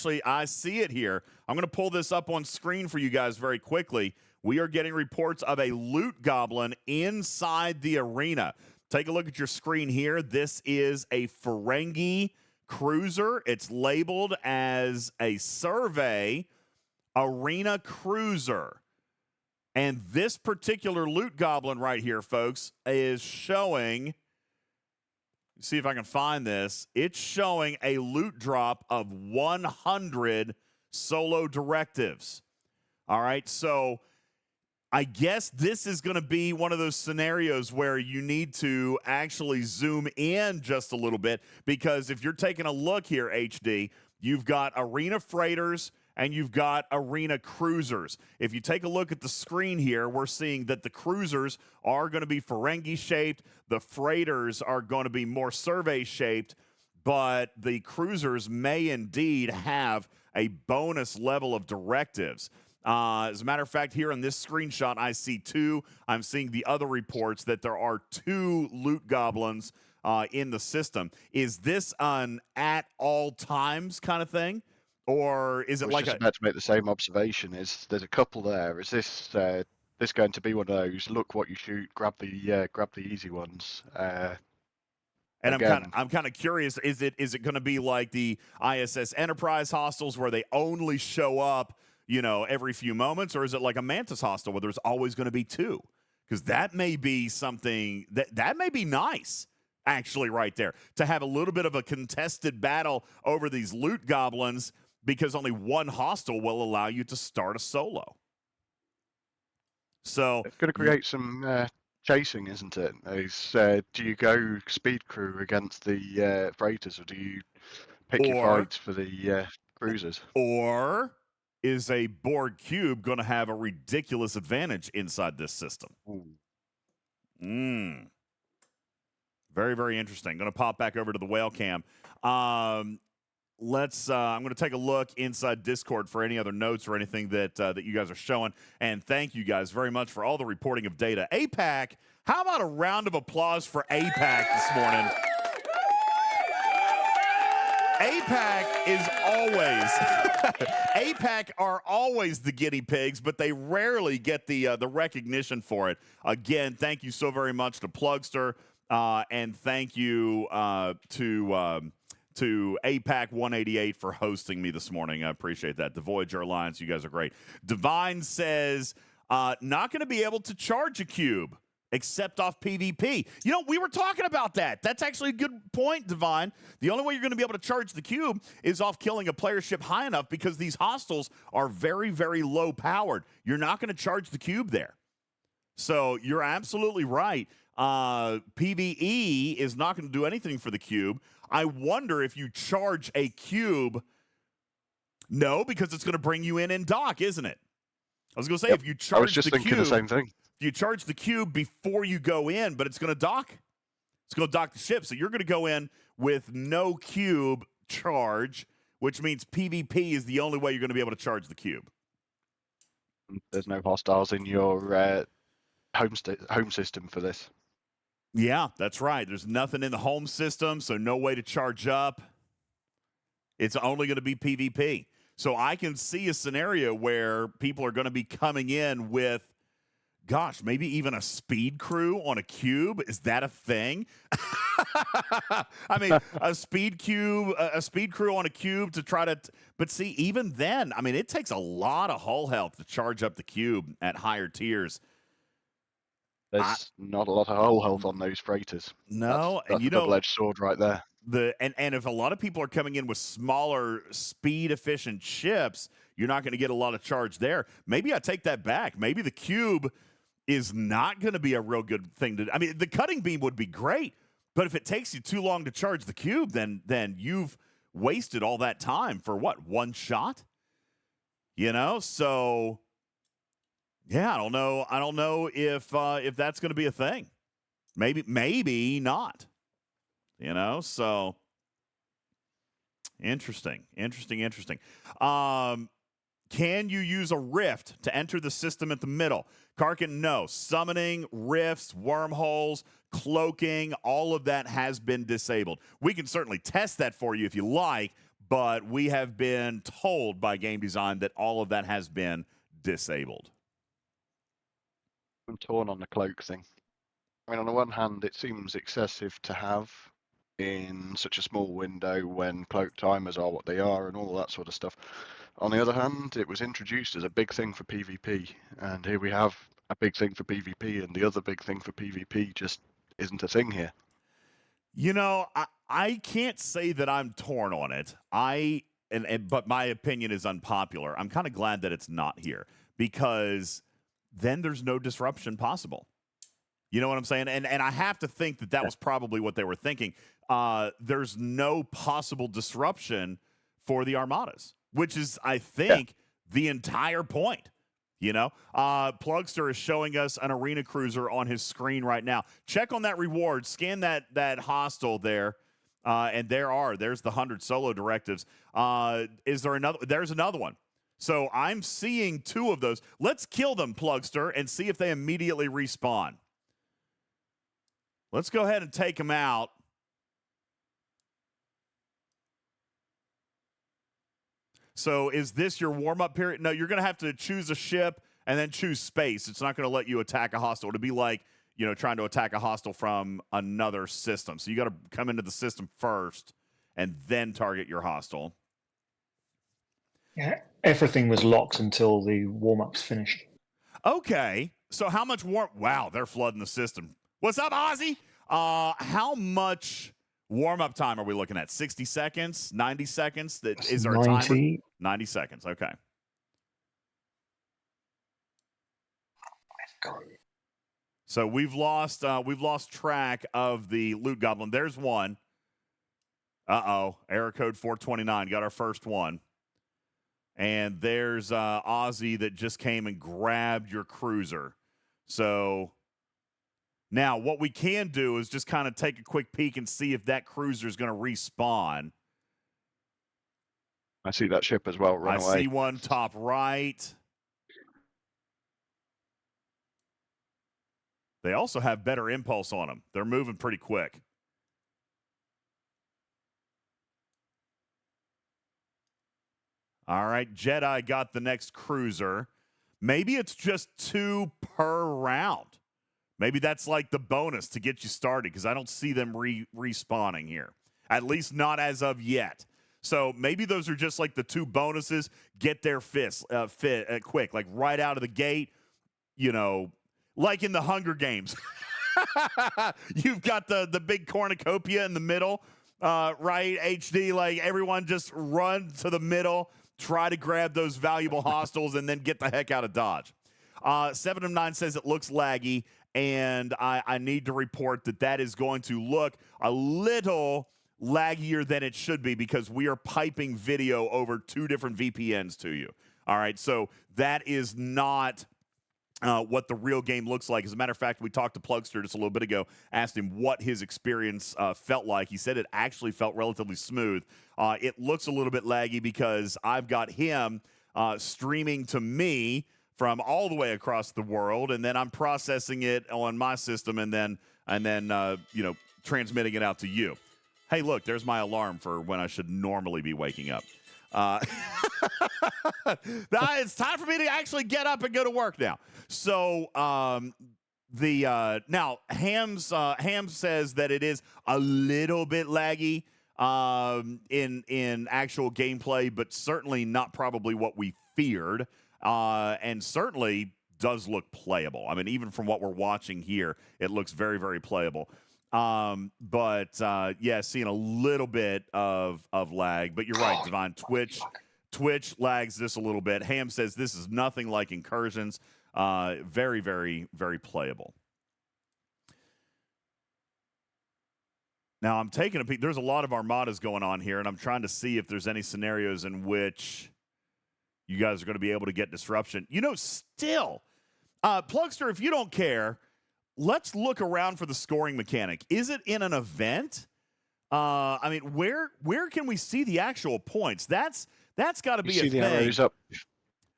see it here. I'm going to pull this up on screen for you guys very quickly. We are getting reports of a loot goblin inside the arena. Take a look at your screen here. This is a Ferengi cruiser. It's labeled as a survey arena cruiser. And this particular loot goblin right here, folks, is showing, see if I can find this, it's showing a loot drop of 100 solo directives. All right, so I guess this is going to be one of those scenarios where you need to actually zoom in just a little bit, because if you're taking a look here, HD, you've got arena freighters and you've got arena cruisers. If you take a look at the screen here, we're seeing that the cruisers are going to be Ferengi-shaped. The freighters are going to be more survey-shaped, but the cruisers may indeed have a bonus level of directives. As a matter of fact, here in this screenshot, I see two. I'm seeing the other reports that there are 2 loot goblins in the system. Is this an at all times kind of thing? Or is it like just about to make the same observation? There's a couple there. Is this going to be one of those? Look what you shoot. Grab the easy ones. And I'm kind of curious. Is it going to be like the ISS Enterprise hostels where they only show up, every few moments, or is it like a Mantis hostel where there's always going to be 2? Because that may be something that may be nice. Actually, right there, to have a little bit of a contested battle over these loot goblins, because only one hostel will allow you to start a solo. So it's going to create some chasing, isn't it? Do you go speed crew against the freighters, or do you pick your fights for the cruisers? Or is a Borg cube going to have a ridiculous advantage inside this system? Very, very interesting. Going to pop back over to the whale cam. I'm going to take a look inside Discord for any other notes or anything that you guys are showing. And thank you guys very much for all the reporting of data. APAC, how about a round of applause for APAC this morning? APAC is always APAC are always the guinea pigs, but they rarely get the recognition for it. Again, thank you so very much to Plugster, and thank you to APAC 188 for hosting me this morning. I appreciate that. The Voyager Alliance, you guys are great. Divine says, not going to be able to charge a cube except off PvP. We were talking about that. That's actually a good point, Divine. The only way you're going to be able to charge the cube is off killing a player ship high enough, because these hostels are very, very low powered. You're not going to charge the cube there. So you're absolutely right. PvE is not going to do anything for the cube. I wonder if you charge a cube. No, because it's going to bring you in dock, isn't it? I was going to say, if you charge the cube, I was just thinking the same thing. You charge the cube before you go in, but it's going to dock It's going to dock the ship. So you're going to go in with no cube charge, which means PvP is the only way you're going to be able to charge the cube. There's no hostiles in your home system for this. Yeah, that's right. There's nothing in the home system, so no way to charge up. It's only going to be PvP. So I can see a scenario where people are going to be coming in with, gosh, maybe even a speed crew on a cube. Is that a thing? I mean, a speed crew on a cube to try to, but see, even then, I mean, it takes a lot of hull health to charge up the cube at higher tiers. There's not a lot of hull health on those freighters. No, that's and you a double-edged sword right there. And if a lot of people are coming in with smaller, speed-efficient ships, you're not going to get a lot of charge there. Maybe I take that back. Maybe the cube is not going to be a real good thing to. I mean, the cutting beam would be great, but if it takes you too long to charge the cube, then you've wasted all that time for what, one shot? You know, so. Yeah, I don't know if that's going to be a thing. Maybe not. You know, so interesting. Can you use a rift to enter the system at the middle? Karkin, no. Summoning, rifts, wormholes, cloaking, all of that has been disabled. We can certainly test that for you if you like, but we have been told by game design that all of that has been disabled. I'm torn on the cloak thing. I mean, on the one hand, it seems excessive to have in such a small window when cloak timers are what they are and all that sort of stuff. On the other hand, it was introduced as a big thing for PvP, and here we have a big thing for PvP, and the other big thing for PvP just isn't a thing here. You know, I can't say that I'm torn on it. But my opinion is unpopular. I'm kind of glad that it's not here because then there's no disruption possible. You know what I'm saying? And I have to think that was probably what they were thinking. There's no possible disruption for the armadas, which is, I think, the entire point. You know, Plugster is showing us an arena cruiser on his screen right now. Check on that reward. Scan that hostile there. And there's the 100 solo directives. Is there another? There's another one. So I'm seeing two of those. Let's kill them, Plugster, and see if they immediately respawn. Let's go ahead and take them out. So is this your warm-up period? No, you're going to have to choose a ship and then choose space. It's not going to let you attack a hostile. It'll be like, you know, trying to attack a hostile from another system. So you got to come into the system first and then target your hostile. Yeah, everything was locked until the warm-up's finished. Okay, so how much Wow, they're flooding the system. What's up, Ozzy? How much warm-up time are we looking at? 60 seconds? 90 seconds? Is there a timer? 90 seconds, okay. So we've lost track of the loot goblin. There's one. Error code 429. Got our first one. And there's Ozzy that just came and grabbed your cruiser. So now what we can do is just kind of take a quick peek and see if that cruiser is going to respawn. I see that ship as well. Run away. I see one top right. They also have better impulse on them. They're moving pretty quick. All right, Jedi got the next cruiser. Maybe it's just 2 per round. Maybe that's like the bonus to get you started because I don't see them respawning here, at least not as of yet. So maybe those are just like the 2 bonuses. Get their fit quick, like right out of the gate, you know, like in the Hunger Games. You've got the big cornucopia in the middle, right, HD, like everyone just run to the middle, try to grab those valuable hostiles, and then get the heck out of Dodge. 7 of 9 says it looks laggy, and I need to report that is going to look a little laggier than it should be because we are piping video over 2 different VPNs to you. All right, so that is not what the real game looks like. As a matter of fact, we talked to Plugster just a little bit ago, asked him what his experience felt like. He said it actually felt relatively smooth. It looks a little bit laggy because I've got him streaming to me from all the way across the world, and then I'm processing it on my system, and then transmitting it out to you. Hey, look, there's my alarm for when I should normally be waking up. It's time for me to actually get up and go to work now. So now Hams says that it is a little bit laggy in actual gameplay, but certainly not probably what we feared, and certainly does look playable. I mean, even from what we're watching here, it looks very, very playable. Seeing a little bit of lag, but you're right, Divine. Twitch lags this a little bit. Ham says this is nothing like Incursions. Very, very, very playable. Now I'm taking a peek. There's a lot of armadas going on here, and I'm trying to see if there's any scenarios in which you guys are going to be able to get disruption. Still, Plugster, if you don't care, let's look around for the scoring mechanic. Is it in an event? Where can we see the actual points? That's got to be a thing. Arrows up.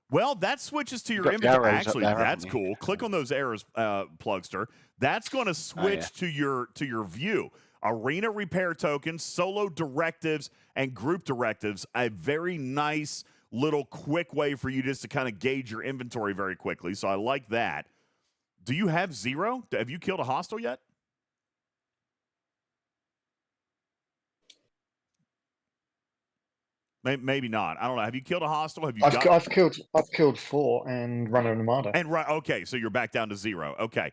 Well, that switches to your inventory. Actually, that's cool. Click on those arrows, Plugster. That's going to switch to your view. Arena repair tokens, solo directives, and group directives. A very nice little quick way for you just to kind of gauge your inventory very quickly. So I like that. Do you have 0? Have you killed a hostile yet? Maybe not. I don't know. Have you killed a hostile? I've killed 4 and run an armada. Okay, so you're back down to 0. Okay.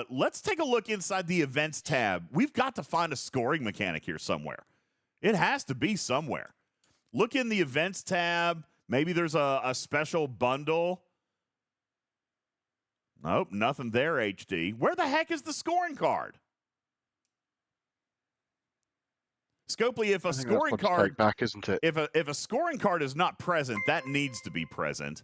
Let's take a look inside the events tab. We've got to find a scoring mechanic here somewhere. It has to be somewhere. Look in the events tab. Maybe there's a special bundle. Nope, nothing there, HD. Where the heck is the scoring card? Scopely, if a scoring card back, isn't it? If a scoring card is not present, that needs to be present.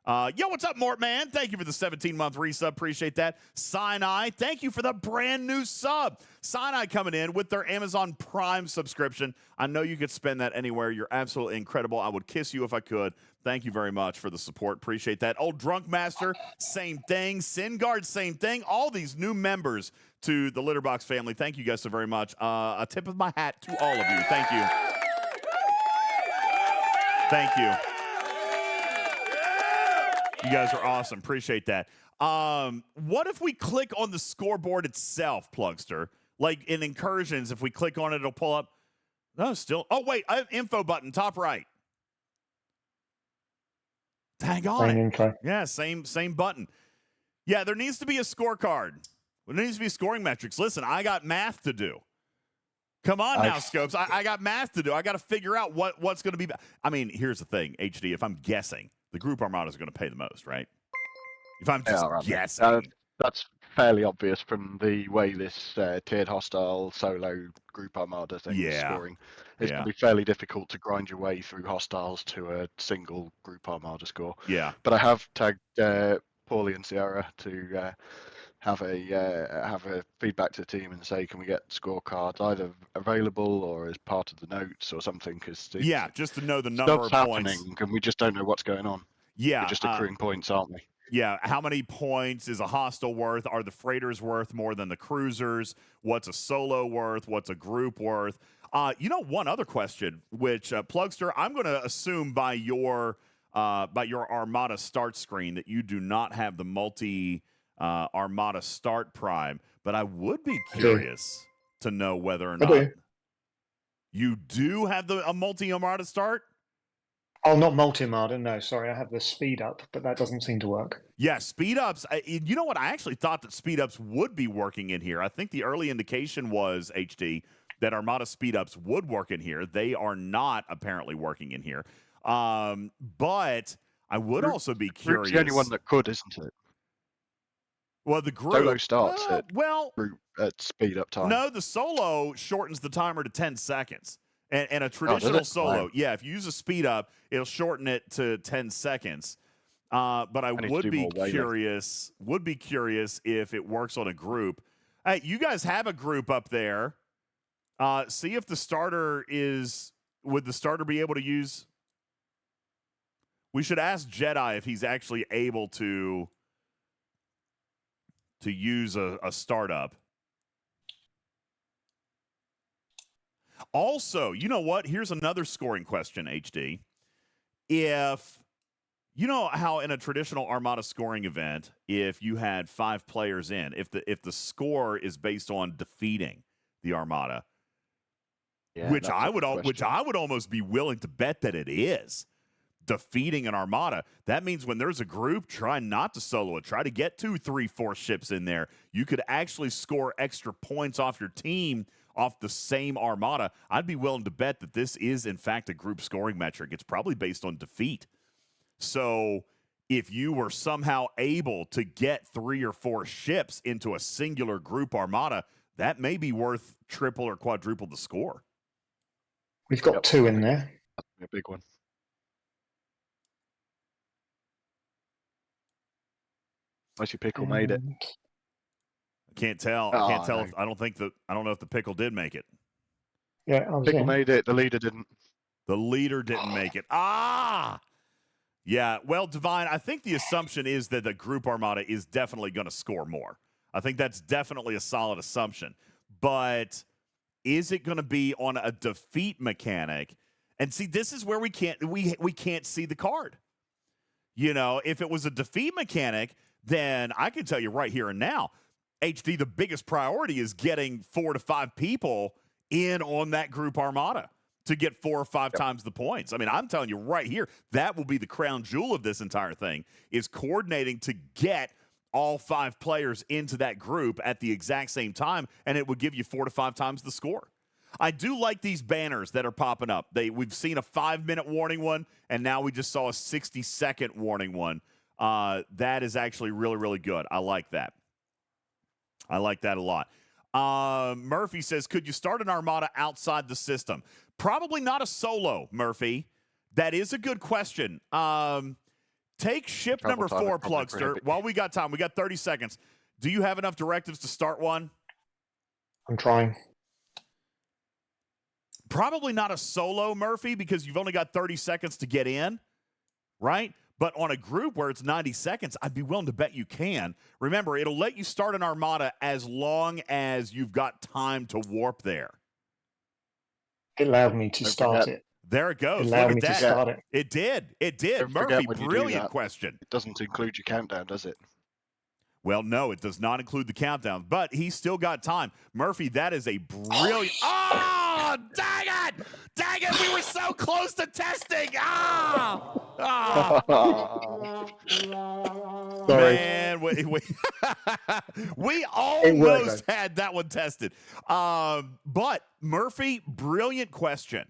Yo, what's up, Mort man? Thank you for the 17-month resub. Appreciate that. Sinai, thank you for the brand new sub. Sinai coming in with their Amazon Prime subscription. I know you could spend that anywhere. You're absolutely incredible. I would kiss you if I could. Thank you very much for the support. Appreciate that. Old Drunk Master, same thing. Singard, same thing. All these new members to the Litterbox family. Thank you guys so very much. A tip of my hat to all of you. Thank you. Thank you. You guys are awesome. Appreciate that. What if we click on the scoreboard itself, Plugster? Like in Incursions, if we click on it, it'll pull up. No, still. Oh, wait. I have info button, top right. Tag on it. Info. Yeah, same button. Yeah, there needs to be a scorecard. There needs to be scoring metrics. Listen, I got math to do. Come on now, Scopes. I got math to do. I got to figure out what's going to be. I mean, here's the thing, HD. If I'm guessing, the group armadas are going to pay the most, right? If I'm just guessing. That's fairly obvious from the way this tiered hostile solo group armada thing is scoring. It's going to be fairly difficult to grind your way through hostiles to a single group armada score. Yeah. But I have tagged Paulie and Sierra to have a feedback to the team and say, can we get scorecards either available or as part of the notes or something? Because just to know the number of points. And we just don't know what's going on. Yeah, we're just accruing points, aren't we? Yeah, how many points is a hostile worth? Are the freighters worth more than the cruisers? What's a solo worth? What's a group worth? One other question, which Plugster, I'm going to assume by your Armada start screen that you do not have the multi Armada start prime, but I would be curious to know whether or not you do have a multi Armada start. Oh, not multi-armada. No, sorry. I have the speed up, but that doesn't seem to work. Yeah, speed ups. You know what? I actually thought that speed ups would be working in here. I think the early indication was, HD, that Armada speed ups would work in here. They are not apparently working in here. But I would also be curious. It's the only one that could, isn't it? Well, the group solo starts at speed up time. No, the solo shortens the timer to 10 seconds. And a traditional solo, if you use a speed up, it'll shorten it to 10 seconds. But I need to would do be more whaling. curious. Would be curious if it works on a group. Hey, you guys have a group up there. See if the starter is. Would the starter be able to use? We should ask Jedi if he's actually able to use a startup. Also, you know what? Here's another scoring question, HD. If you know how in a traditional Armada scoring event, if you had 5 players in, if the score is based on defeating the Armada, Yeah, which I would almost be willing to bet that it is defeating an Armada. That means when there's a group, try not to solo it. Try to get 2, 3, 4 ships in there. You could actually score extra points off your team off the same Armada. I'd be willing to bet that this is, in fact, a group scoring metric. It's probably based on defeat. So if you were somehow able to get 3 or 4 ships into a singular group Armada, that may be worth triple or quadruple the score. We've got 2 in there. A big one. Unless your pickle made it. I can't tell. I can't tell. I don't know if the pickle did make it. Yeah, pickle made it. The leader didn't. The leader didn't make it. Yeah. Well, Divine, I think the assumption is that the group Armada is definitely going to score more. I think that's definitely a solid assumption. But is it going to be on a defeat mechanic? And see, this is where we can't see the card. You know, if it was a defeat mechanic, then I can tell you right here and now, HD, the biggest priority is getting 4 to 5 people in on that group Armada to get 4 or 5 times the points. I mean, I'm telling you right here, that will be the crown jewel of this entire thing, is coordinating to get all 5 players into that group at the exact same time, and it would give you 4 to 5 times the score. I do like these banners that are popping up. We've seen a 5-minute warning one, and now we just saw a 60-second warning one. That is actually really, really good. I like that. I like that a lot. Murphy says, could you start an Armada outside the system? Probably not a solo, Murphy. That is a good question. Take ship number 4, Plugster. While we got time, we got 30 seconds. Do you have enough directives to start one? I'm trying. Probably not a solo, Murphy, because you've only got 30 seconds to get in, right? But on a group where it's 90 seconds, I'd be willing to bet you can. Remember, it'll let you start an Armada as long as you've got time to warp there. It allowed me to start it. There it goes. It allowed me to start it. It did. It did. Murphy, brilliant question. It doesn't include your countdown, does it? Well, no, it does not include the countdown, but he's still got time. Murphy, that is a brilliant... Oh, dang it! Dang it, we were so close to testing! Sorry. Man, we almost had that one tested. But, Murphy, brilliant question.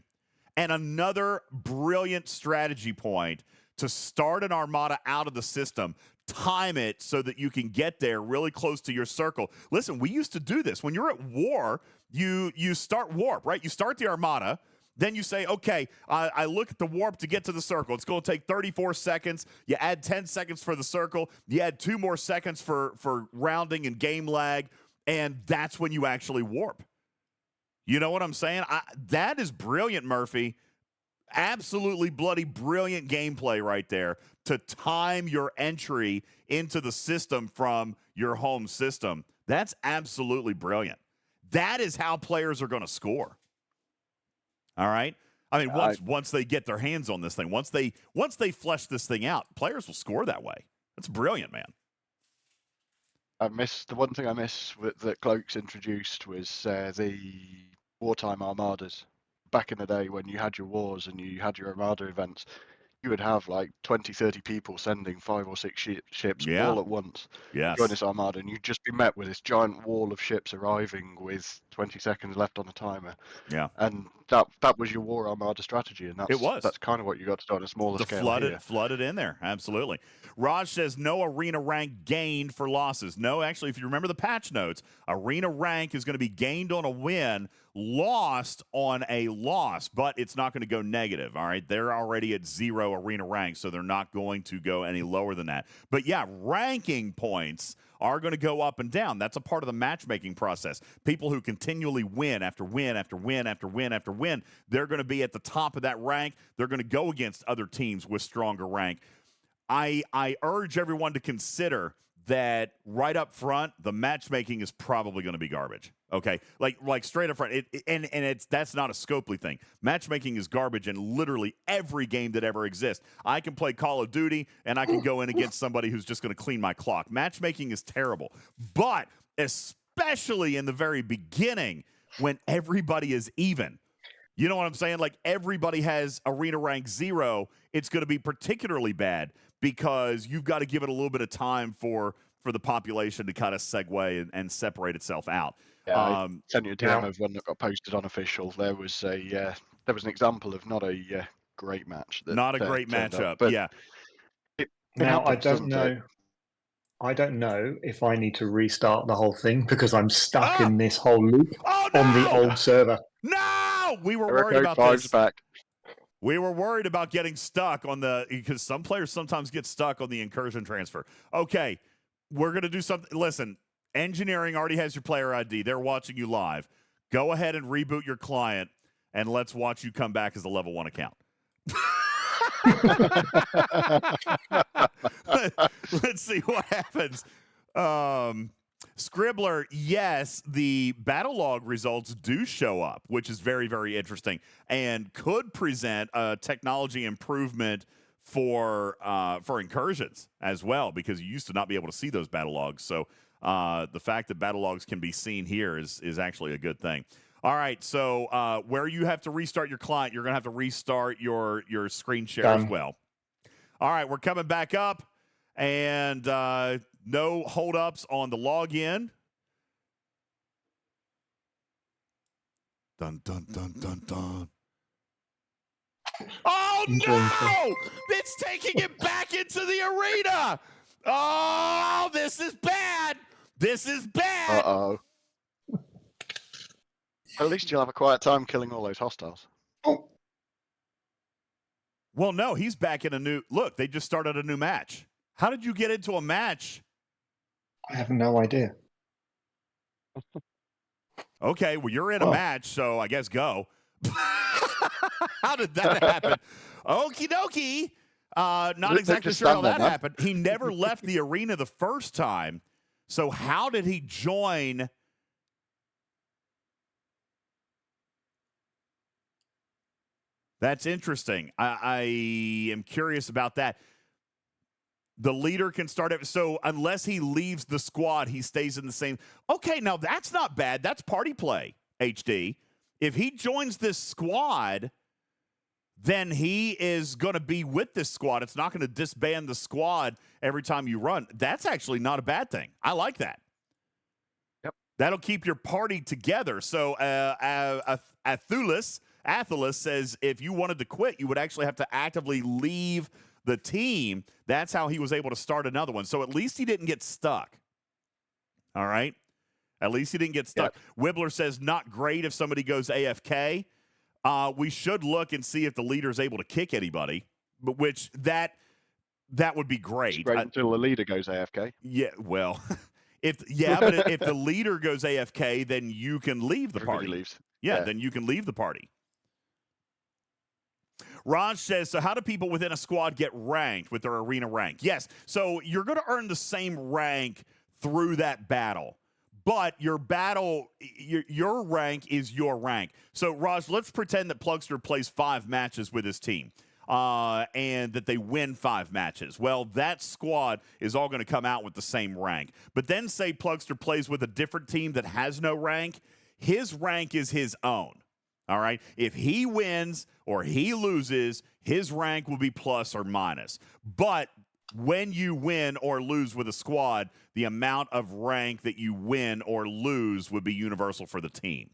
And another brilliant strategy point to start an Armada out of the system. Time it so that you can get there really close to your circle. Listen, we used to do this. When you're at war, you start warp, right? You start the Armada. Then you say, okay, I look at the warp to get to the circle. It's going to take 34 seconds. You add 10 seconds for the circle. You add 2 more seconds for rounding and game lag. And that's when you actually warp. You know what I'm saying? That is brilliant, Murphy. Absolutely bloody brilliant gameplay right there to time your entry into the system from your home system. That's absolutely brilliant. That is how players are going to score. All right? I mean, once they get their hands on this thing, once they flesh this thing out, players will score that way. That's brilliant, man. The one thing I miss that Cloaks introduced was the wartime armadas. Back in the day when you had your wars and you had your Armada events, you would have like 20, 30 people sending 5 or 6 ships all at once. Yes. Join this Armada, and you'd just be met with this giant wall of ships arriving with 20 seconds left on the timer. Yeah. And that was your war Armada strategy, and that's kind of what you got to start on a smaller scale. Flooded in there. Absolutely. Raj says no arena rank gained for losses. No, actually, if you remember the patch notes, arena rank is going to be gained on a win, lost on a loss, but it's not going to go negative, all right? They're already at 0 arena rank, so they're not going to go any lower than that. But yeah, ranking points are going to go up and down. That's a part of the matchmaking process. People who continually win after win after win after win after win, they're going to be at the top of that rank. They're going to go against other teams with stronger rank. I urge everyone to consider that right up front, the matchmaking is probably going to be garbage. Okay, like straight up front, that's not a Scopely thing. Matchmaking is garbage in literally every game that ever exists. I can play Call of Duty and I can go in against somebody who's just going to clean my clock. Matchmaking is terrible, but especially in the very beginning when everybody is even. You know what I'm saying? Like everybody has arena rank 0. It's going to be particularly bad because you've got to give it a little bit of time for the population to kind of segue and separate itself out. Yeah, I sent you a DM of one that got posted on official. There was an example of not a great match. Not a great matchup. But yeah. Now happens, I don't know. I don't know if I need to restart the whole thing because I'm stuck in this whole loop on the old server. No, we were worried about this. Back. We were worried about getting stuck on because some players sometimes get stuck on the incursion transfer. Okay, we're going to do something. Listen, engineering already has your player ID. They're watching you live. Go ahead and reboot your client, and let's watch you come back as a level 1 account. Let's see what happens. Scribbler, yes, the battle log results do show up, which is very, very interesting and could present a technology improvement for incursions as well, because you used to not be able to see those battle logs. So the fact that battle logs can be seen here is actually a good thing. All right, so where you have to restart your client, you're going to have to restart your screen share as well. All right, we're coming back up, and no holdups on the login. Dun, dun, dun, dun, dun. Oh, no! It's taking it back into the arena! Oh, this is bad! This is bad! Uh-oh. At least you'll have a quiet time killing all those hostiles. Oh. Well, no, he's back in a new... Look, they just started a new match. How did you get into a match? I have no idea. Okay, well, you're in a match, so I guess go. How did that happen? Okie dokie. Not exactly sure how that happened. He never left the arena the first time, so how did he join... That's interesting. I am curious about that. The leader can start it. So unless he leaves the squad, he stays in the same. Okay, now that's not bad. That's party play, HD. If he joins this squad, then he is going to be with this squad. It's not going to disband the squad every time you run. That's actually not a bad thing. I like that. Yep. That'll keep your party together. So Athelus says if you wanted to quit, you would actually have to actively leave the team. That's how he was able to start another one. So at least he didn't get stuck. All right? At least he didn't get stuck. Yep. Wibbler says not great if somebody goes AFK. We should look and see if the leader is able to kick anybody, but which that would be great. Great until the leader goes AFK. Yeah, well, but if the leader goes AFK, then you can leave the party. Leaves. Yeah, then you can leave the party. Raj says, so how do people within a squad get ranked with their arena rank? Yes, so you're going to earn the same rank through that battle. But your rank is your rank. So, Raj, let's pretend that Plugster plays 5 matches with his team and that they win 5 matches. Well, that squad is all going to come out with the same rank. But then say Plugster plays with a different team that has no rank. His rank is his own. All right? If he wins or he loses, his rank will be plus or minus. But when you win or lose with a squad, the amount of rank that you win or lose would be universal for the team.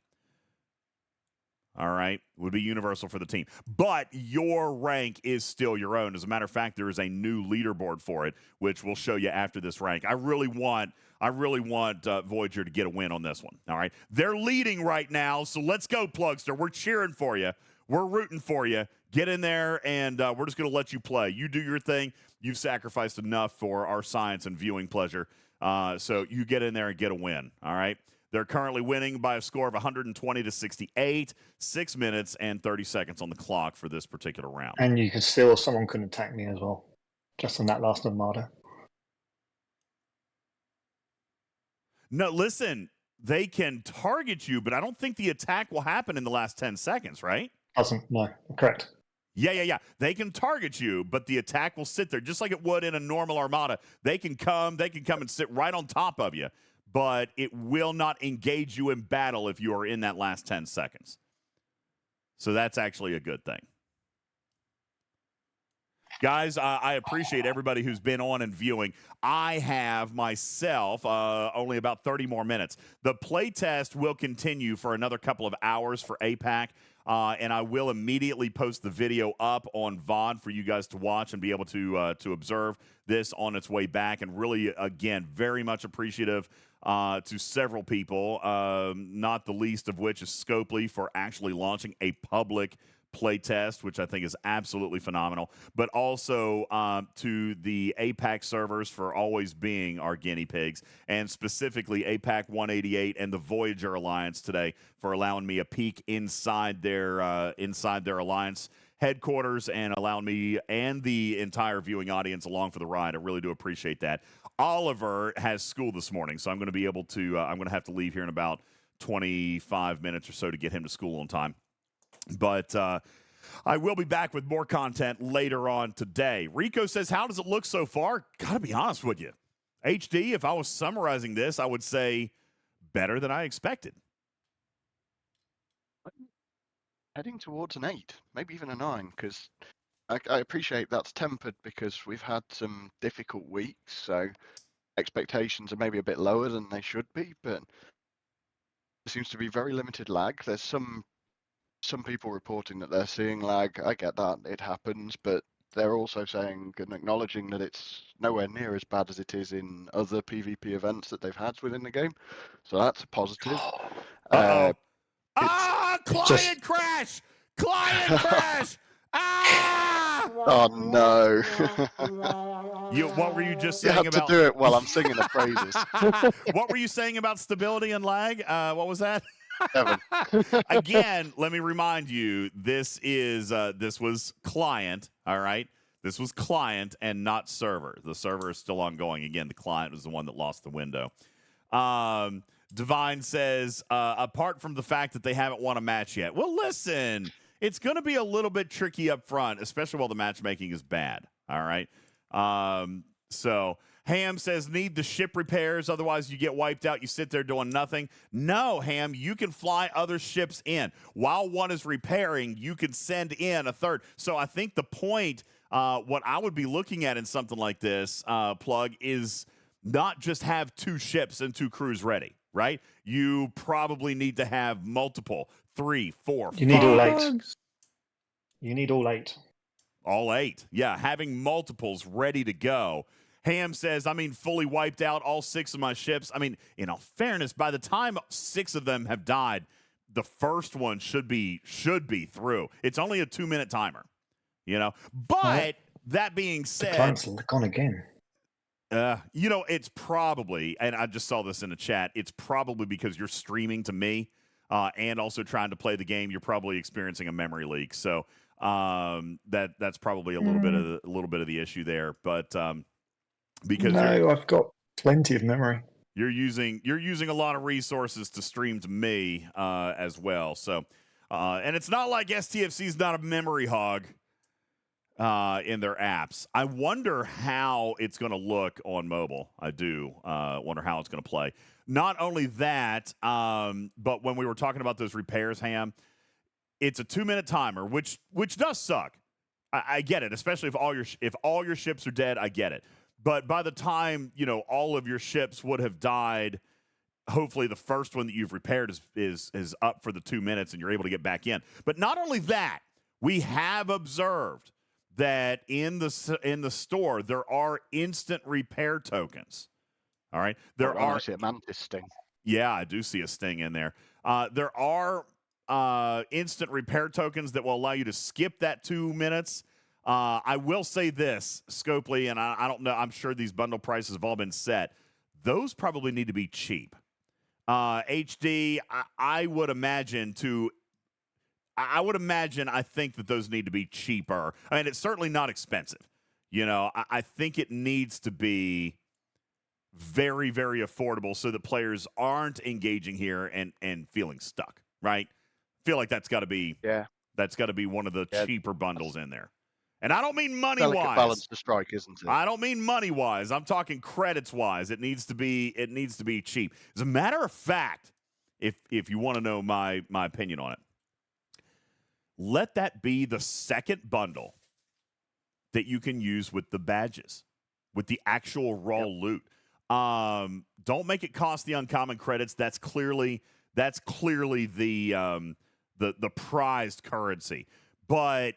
all right, would be universal for the team. But your rank is still your own. As a matter of fact, there is a new leaderboard for it, which we'll show you after this rank. I really want Voyager to get a win on this one, all right? They're leading right now, so let's go, Plugster. We're cheering for you. We're rooting for you. Get in there, and we're just going to let you play. You do your thing. You've sacrificed enough for our science and viewing pleasure, so you get in there and get a win, all right? They're currently winning by a score of 120 to 68, 6 minutes and 30 seconds on the clock for this particular round. And someone can attack me as well, just on that last armada. No, listen, they can target you, but I don't think the attack will happen in the last 10 seconds, right? Doesn't, no, correct. Yeah. They can target you, but the attack will sit there just like it would in a normal armada. They can come and sit right on top of you, but it will not engage you in battle if you are in that last 10 seconds. So that's actually a good thing. Guys, I appreciate everybody who's been on and viewing. I have myself only about 30 more minutes. The playtest will continue for another couple of hours for APAC, and I will immediately post the video up on VOD for you guys to watch and be able to observe this on its way back. And really, again, very much appreciative to several people, not the least of which is Scopely for actually launching a public playtest, which I think is absolutely phenomenal, but also to the APAC servers for always being our guinea pigs, and specifically APAC 188 and the Voyager Alliance today for allowing me a peek inside their alliance headquarters and allowing me and the entire viewing audience along for the ride. I really do appreciate that. Oliver has school this morning, so I'm going to be able to I'm going to have to leave here in about 25 minutes or so to get him to school on time. But I will be back with more content later on today. Rico says, how does it look so far? Gotta be honest with you. HD, if I was summarizing this, I would say better than I expected. Heading towards an 8, maybe even a 9, because I appreciate that's tempered because we've had some difficult weeks, so expectations are maybe a bit lower than they should be, but there seems to be very limited lag. There's some people reporting that they're seeing lag. I get that, it happens, but they're also saying and acknowledging that it's nowhere near as bad as it is in other PvP events that they've had within the game. So that's a positive. Client crash! Client crash! Oh no. What were you just You saying have about... to do it while I'm singing the praises. What were you saying about stability and lag? What was that? Kevin. Again, let me remind you, this was client, all right? This was client and not server. The server is still ongoing. Again, the client was the one that lost the window. Divine says, apart from the fact that they haven't won a match yet. Well, listen, it's going to be a little bit tricky up front, especially while the matchmaking is bad, all right? So Ham says, need the ship repairs, otherwise you get wiped out. You sit there doing nothing. No, Ham, you can fly other ships in. While one is repairing, you can send in a third. So I think the point, what I would be looking at in something like this, Plug, is not just have 2 ships and 2 crews ready, right? You probably need to have multiple, 3, 4, 5. You need all 8. You need all 8. All 8. Yeah, having multiples ready to go. Ham says, fully wiped out all 6 of my ships. In all fairness, by the time 6 of them have died, the first one should be through. It's only a 2-minute timer, But that being said, the client's gone again. It's probably, and I just saw this in the chat, it's probably because you're streaming to me and also trying to play the game. You're probably experiencing a memory leak. So that's probably a little bit of the issue there. But because I've got plenty of memory. You're using a lot of resources to stream to me as well. So and it's not like STFC's not a memory hog in their apps. I wonder how it's going to look on mobile. I do wonder how it's going to play. Not only that, but when we were talking about those repairs, Ham, it's a 2-minute timer, which does suck. I get it, especially if all your ships are dead. I get it. But by the time all of your ships would have died, hopefully the first one that you've repaired is up for the 2 minutes and you're able to get back in. But not only that, we have observed that in the store there are instant repair tokens. All right, there are. I see a mantis sting. Yeah, I do see a sting in there. There are instant repair tokens that will allow you to skip that 2 minutes. I will say this, Scopely, and I don't know. I'm sure these bundle prices have all been set. Those probably need to be cheap. HD, I would imagine I think that those need to be cheaper. I mean, it's certainly not expensive. You know, I think it needs to be very, very affordable so that players aren't engaging here and feeling stuck, right? Feel like that's got to be one of the cheaper bundles in there. And I don't mean money-wise. Delicate balance to strike, isn't it? I don't mean money-wise. I'm talking credits-wise. It needs to be cheap. As a matter of fact, if you want to know my opinion on it, let that be the second bundle that you can use with the badges, with the actual raw loot. Don't make it cost the uncommon credits. That's clearly the prized currency. But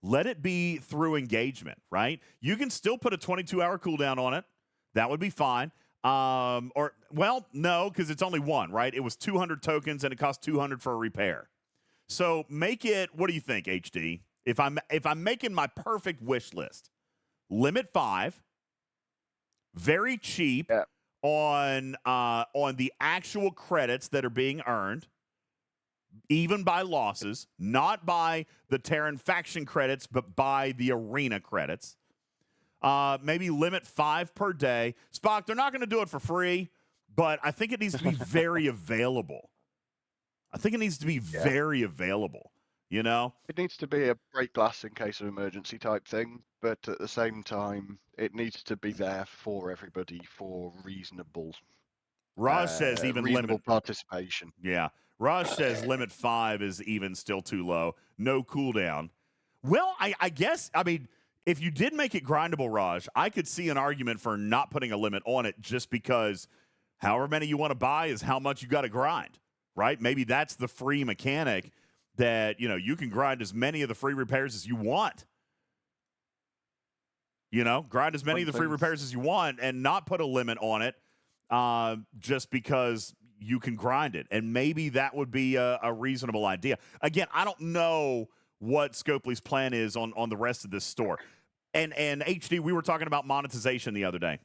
let it be through engagement, right? You can still put a 22-hour cooldown on it. That would be fine. No, because it's only one, right? It was 200 tokens and it cost 200 for a repair. So make it. What do you think, HD? If I'm making my perfect wish list, limit 5, very cheap on the actual credits that are being earned, even by losses, not by the Terran faction credits, but by the arena credits. Maybe limit 5 per day. Spock, they're not going to do it for free, but I think it needs to be very available. Very available, you know? It needs to be a break glass in case of emergency type thing, but at the same time, it needs to be there for everybody for reasonable Raj says even reasonable limit participation. Yeah. Raj says limit 5 is even still too low. No cooldown. Well, I guess, I mean, if you did make it grindable, Raj, I could see an argument for not putting a limit on it just because however many you want to buy is how much you got to grind, right? Maybe that's the free mechanic that, you know, you can grind as many of the free repairs as you want. You know, grind as many of the free repairs as you want and not put a limit on it just because you can grind it. And maybe that would be a reasonable idea. Again, I don't know what Scopely's plan is on the rest of this store. And HD, we were talking about monetization the other day.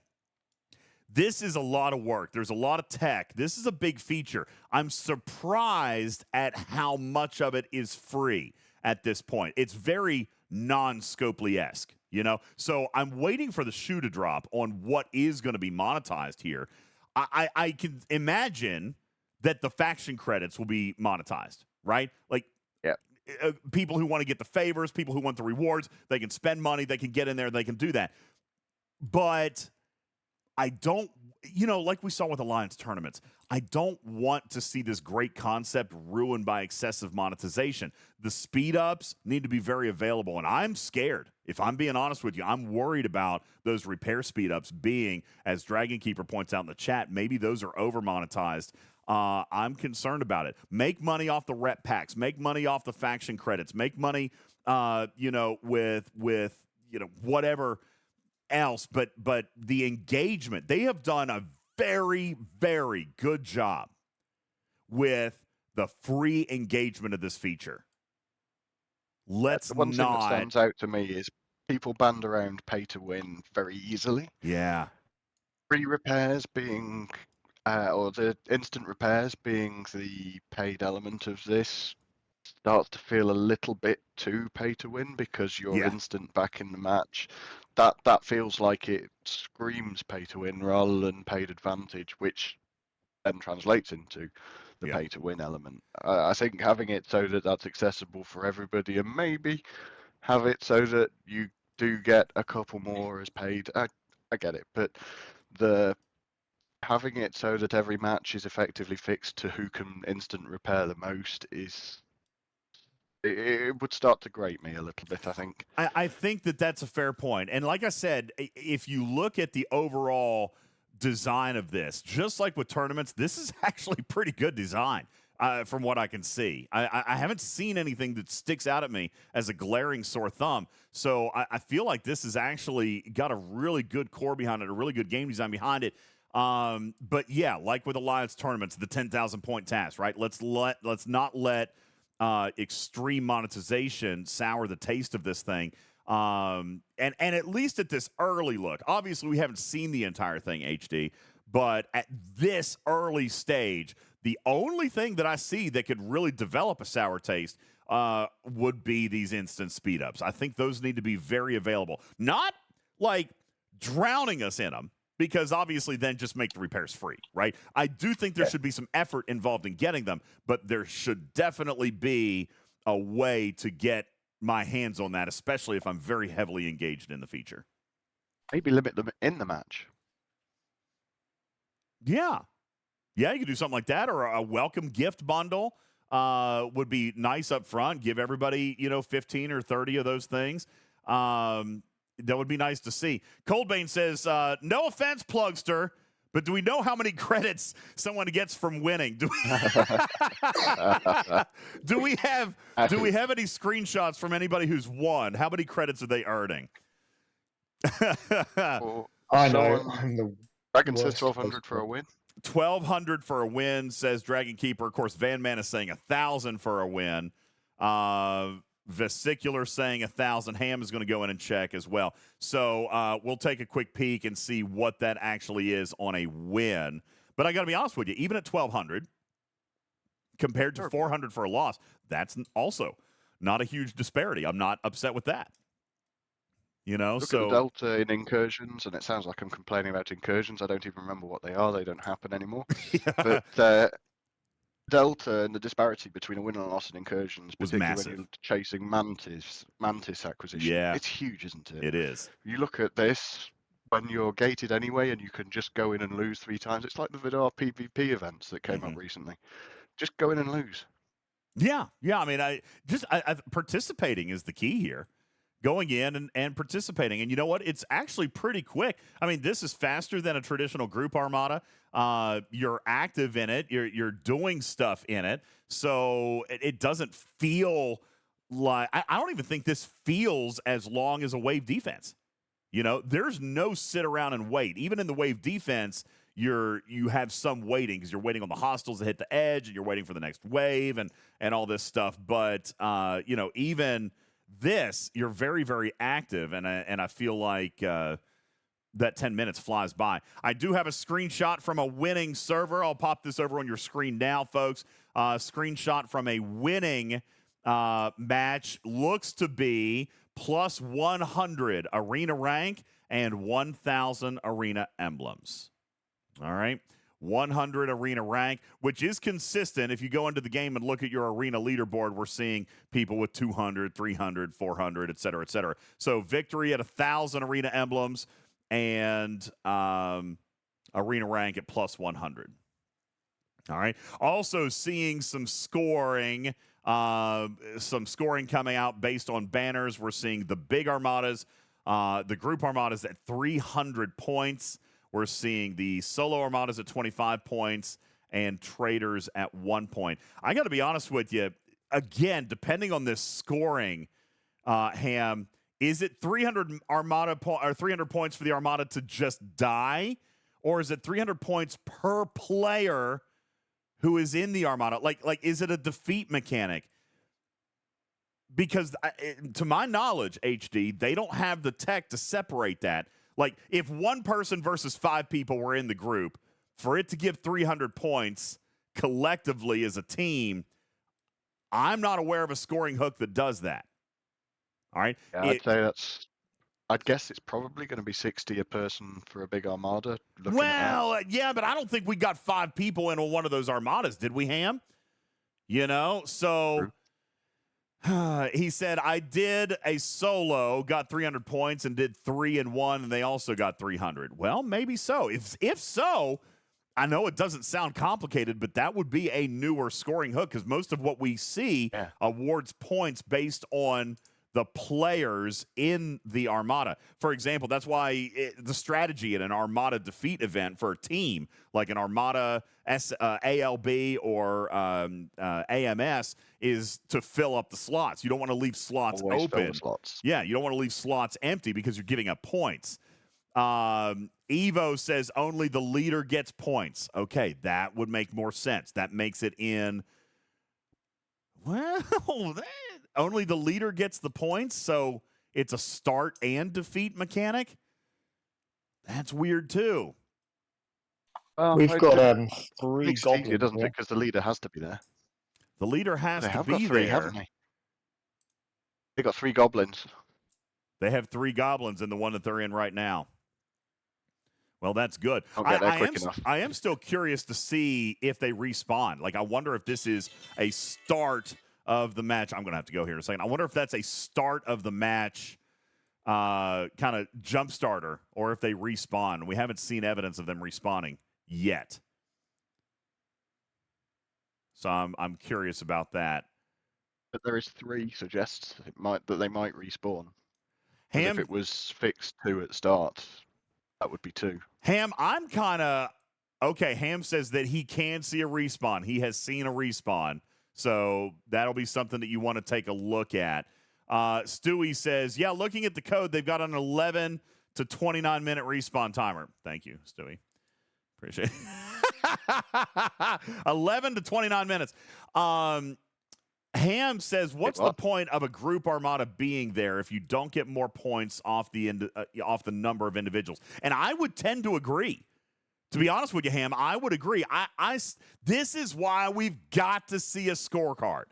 This is a lot of work. There's a lot of tech. This is a big feature. I'm surprised at how much of it is free at this point. It's very non-Scopely-esque, you know? So I'm waiting for the shoe to drop on what is going to be monetized here. I can imagine that the faction credits will be monetized, right? Like, people who want to get the favors, people who want the rewards, they can spend money, they can get in there, they can do that. But I don't, you know, like we saw with Alliance tournaments, I don't want to see this great concept ruined by excessive monetization. The speed ups need to be very available, and I'm scared. If I'm being honest with you, I'm worried about those repair speed ups being, as Dragon Keeper points out in the chat, maybe those are over monetized. I'm concerned about it. Make money off the rep packs. Make money off the faction credits. Make money, you know, with you know, whatever else. But the engagement, they have done a very, very good job with the free engagement of this feature. Let's The one thing that not. stands out to me is people band around pay to win very easily. Yeah. Free repairs being, or the instant repairs being the paid element of this starts to feel a little bit too pay to win because you're instant back in the match. That feels like it screams pay to win rather than paid advantage, which then translates into the pay to win element. I think having it so that that's accessible for everybody, and maybe have it so that you do get a couple more as paid. I get it, but having it so that every match is effectively fixed to who can instant repair the most is. It would start to grate me a little bit, I think. I think that that's a fair point. And like I said, if you look at the overall design of this. Just like with tournaments, this is actually pretty good design from what I can see. I haven't seen anything that sticks out at me as a glaring sore thumb. So I feel like this has actually got a really good core behind it, a really good game design behind it. But yeah, like with Alliance tournaments, the 10,000 point task, right? Let's not let extreme monetization sour the taste of this thing. And at least at this early look, obviously we haven't seen the entire thing, HD, but at this early stage, the only thing that I see that could really develop a sour taste would be these instant speed ups. I think those need to be very available, not like drowning us in them, because obviously then just make the repairs free, right? I do think there should be some effort involved in getting them, but there should definitely be a way to get my hands on that, especially if I'm very heavily engaged in the feature. Maybe limit them in the match. Yeah, you could do something like that, or a welcome gift bundle would be nice up front. Give everybody, 15 or 30 of those things. That would be nice to see. Coldbane says, no offense, Plugster, but do we know how many credits someone gets from winning? Do we have any screenshots from anybody who's won? How many credits are they earning? Well, I know. I'm the Dragon says worst 1,200 for a win. 1,200 for a win, says Dragon Keeper. Of course, Van Man is saying 1,000 for a win. Vesicular saying 1,000. Ham is going to go in and check as well. So we'll take a quick peek and see what that actually is on a win. But I got to be honest with you, even at 1,200 compared to 400 for a loss, that's also not a huge disparity. I'm not upset with that. Look at the delta in incursions, and it sounds like I'm complaining about incursions. I don't even remember what they are. They don't happen anymore. But delta and the disparity between a win and a loss in incursions, particularly when you're chasing mantis acquisition, it's huge, isn't it? It is. You look at this, when you're gated anyway and you can just go in and lose 3 times, it's like the Vidar PvP events that came up recently. Just go in and lose. Yeah. I mean, I participating is the key here. Going in and participating. And you know what? It's actually pretty quick. I mean, this is faster than a traditional group armada. You're active in it. You're doing stuff in it. So it doesn't feel like... I don't even think this feels as long as a wave defense. There's no sit around and wait. Even in the wave defense, you have some waiting because you're waiting on the hostiles to hit the edge and you're waiting for the next wave and all this stuff. But, even... this, you're very, very active, and I feel like that 10 minutes flies by. I do have a screenshot from a winning server. I'll pop this over on your screen now, folks. Screenshot from a winning match. Looks to be plus 100 arena rank and 1,000 arena emblems. All right. 100 arena rank, which is consistent. If you go into the game and look at your arena leaderboard, we're seeing people with 200, 300, 400, et cetera, et cetera. So victory at 1,000 arena emblems and arena rank at plus 100. All right. Also seeing some scoring coming out based on banners. We're seeing the big armadas, the group armadas at 300 points. We're seeing the solo armadas at 25 points and traders at 1 point. I got to be honest with you. Again, depending on this scoring, Ham, is it 300 or 300 points for the armada to just die, or is it 300 points per player who is in the armada? Like is it a defeat mechanic? Because to my knowledge, HD, they don't have the tech to separate that. Like, if one person versus 5 people were in the group, for it to give 300 points collectively as a team, I'm not aware of a scoring hook that does that. All right? Yeah, I'd say I'd guess it's probably going to be 60 a person for a big armada. Yeah, but I don't think we got 5 people in one of those armadas, did we, Ham? So... True. He said, I did a solo, got 300 points, and did 3 and 1, and they also got 300. Well, maybe so. If so, I know it doesn't sound complicated, but that would be a newer scoring hook because most of what we see awards points based on the players in the Armada. For example, that's why the strategy in an Armada defeat event for a team, like an Armada ALB or AMS, is to fill up the slots. You don't want to leave slots Always open. fill the slots. Yeah, you don't want to leave slots empty because you're giving up points. Evo says only the leader gets points. Okay, that would make more sense. That makes it in... Well, only the leader gets the points, so it's a start and defeat mechanic? That's weird, too. We've got 3 makes it goblins easier, doesn't here. it? Because the leader has to be there. The leader has They to have be got 3, there. haven't they? They got 3 goblins. They have 3 goblins in the one that they're in right now. Well, that's good. Don't get there quick enough. I am still curious to see if they respawn. Like, I wonder if this is a start of the match. I'm going to have to go here in a second. I wonder if that's a start of the match kind of jump starter, or if they respawn. We haven't seen evidence of them respawning yet. So I'm curious about that. But there is 3 suggests that they might respawn. Ham, If it was fixed 2 at the start, that would be 2. Ham, I'm kind of okay. Ham says that he can see a respawn. He has seen a respawn, so that'll be something that you want to take a look at. Stewie says, yeah, looking at the code, they've got an 11 to 29 minute respawn timer. Thank you, Stewie. Appreciate it. 11 to 29 minutes. Ham says, what's the point of a group Armada being there if you don't get more points off the number of individuals? And I would tend to agree. To be honest with you, Ham, I would agree. This is why we've got to see a scorecard,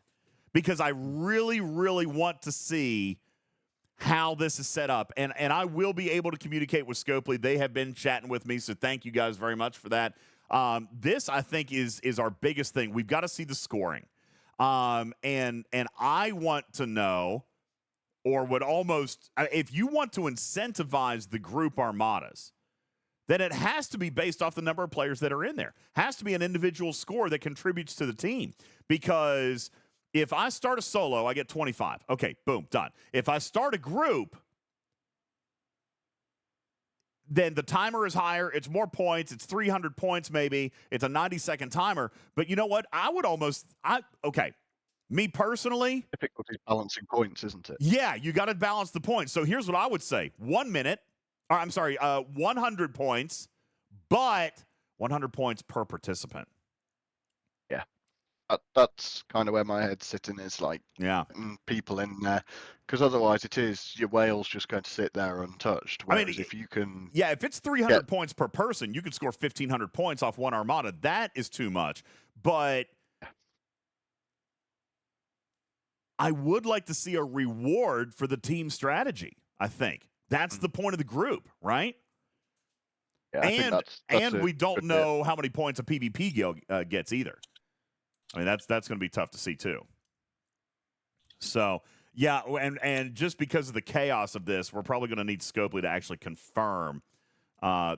because I really, really want to see how this is set up. And I will be able to communicate with Scopely. They have been chatting with me, so thank you guys very much for that. This, I think, is our biggest thing. We've got to see the scoring. And I want to know, or would almost, if you want to incentivize the group Armadas, then it has to be based off the number of players that are in there. Has to be an individual score that contributes to the team. Because if I start a solo, I get 25. Okay, boom, done. If I start a group, then the timer is higher. It's more points. It's 300 points maybe. It's a 90-second timer. But you know what? Okay, me personally. Difficulty is balancing points, isn't it? Yeah, you got to balance the points. So here's what I would say. 1 minute. 100 points, but 100 points per participant. Yeah. That's kind of where my head's sitting, is like, yeah, people in there, because otherwise it is your whale's just going to sit there untouched. Whereas if you can, if it's 300 points per person, you could score 1,500 points off one Armada. That is too much. But I would like to see a reward for the team strategy. I think that's the point of the group, right? Yeah, I think that's we don't know how many points a PvP gets either. I mean, that's going to be tough to see too. So, yeah, and just because of the chaos of this, we're probably going to need Scopely to actually confirm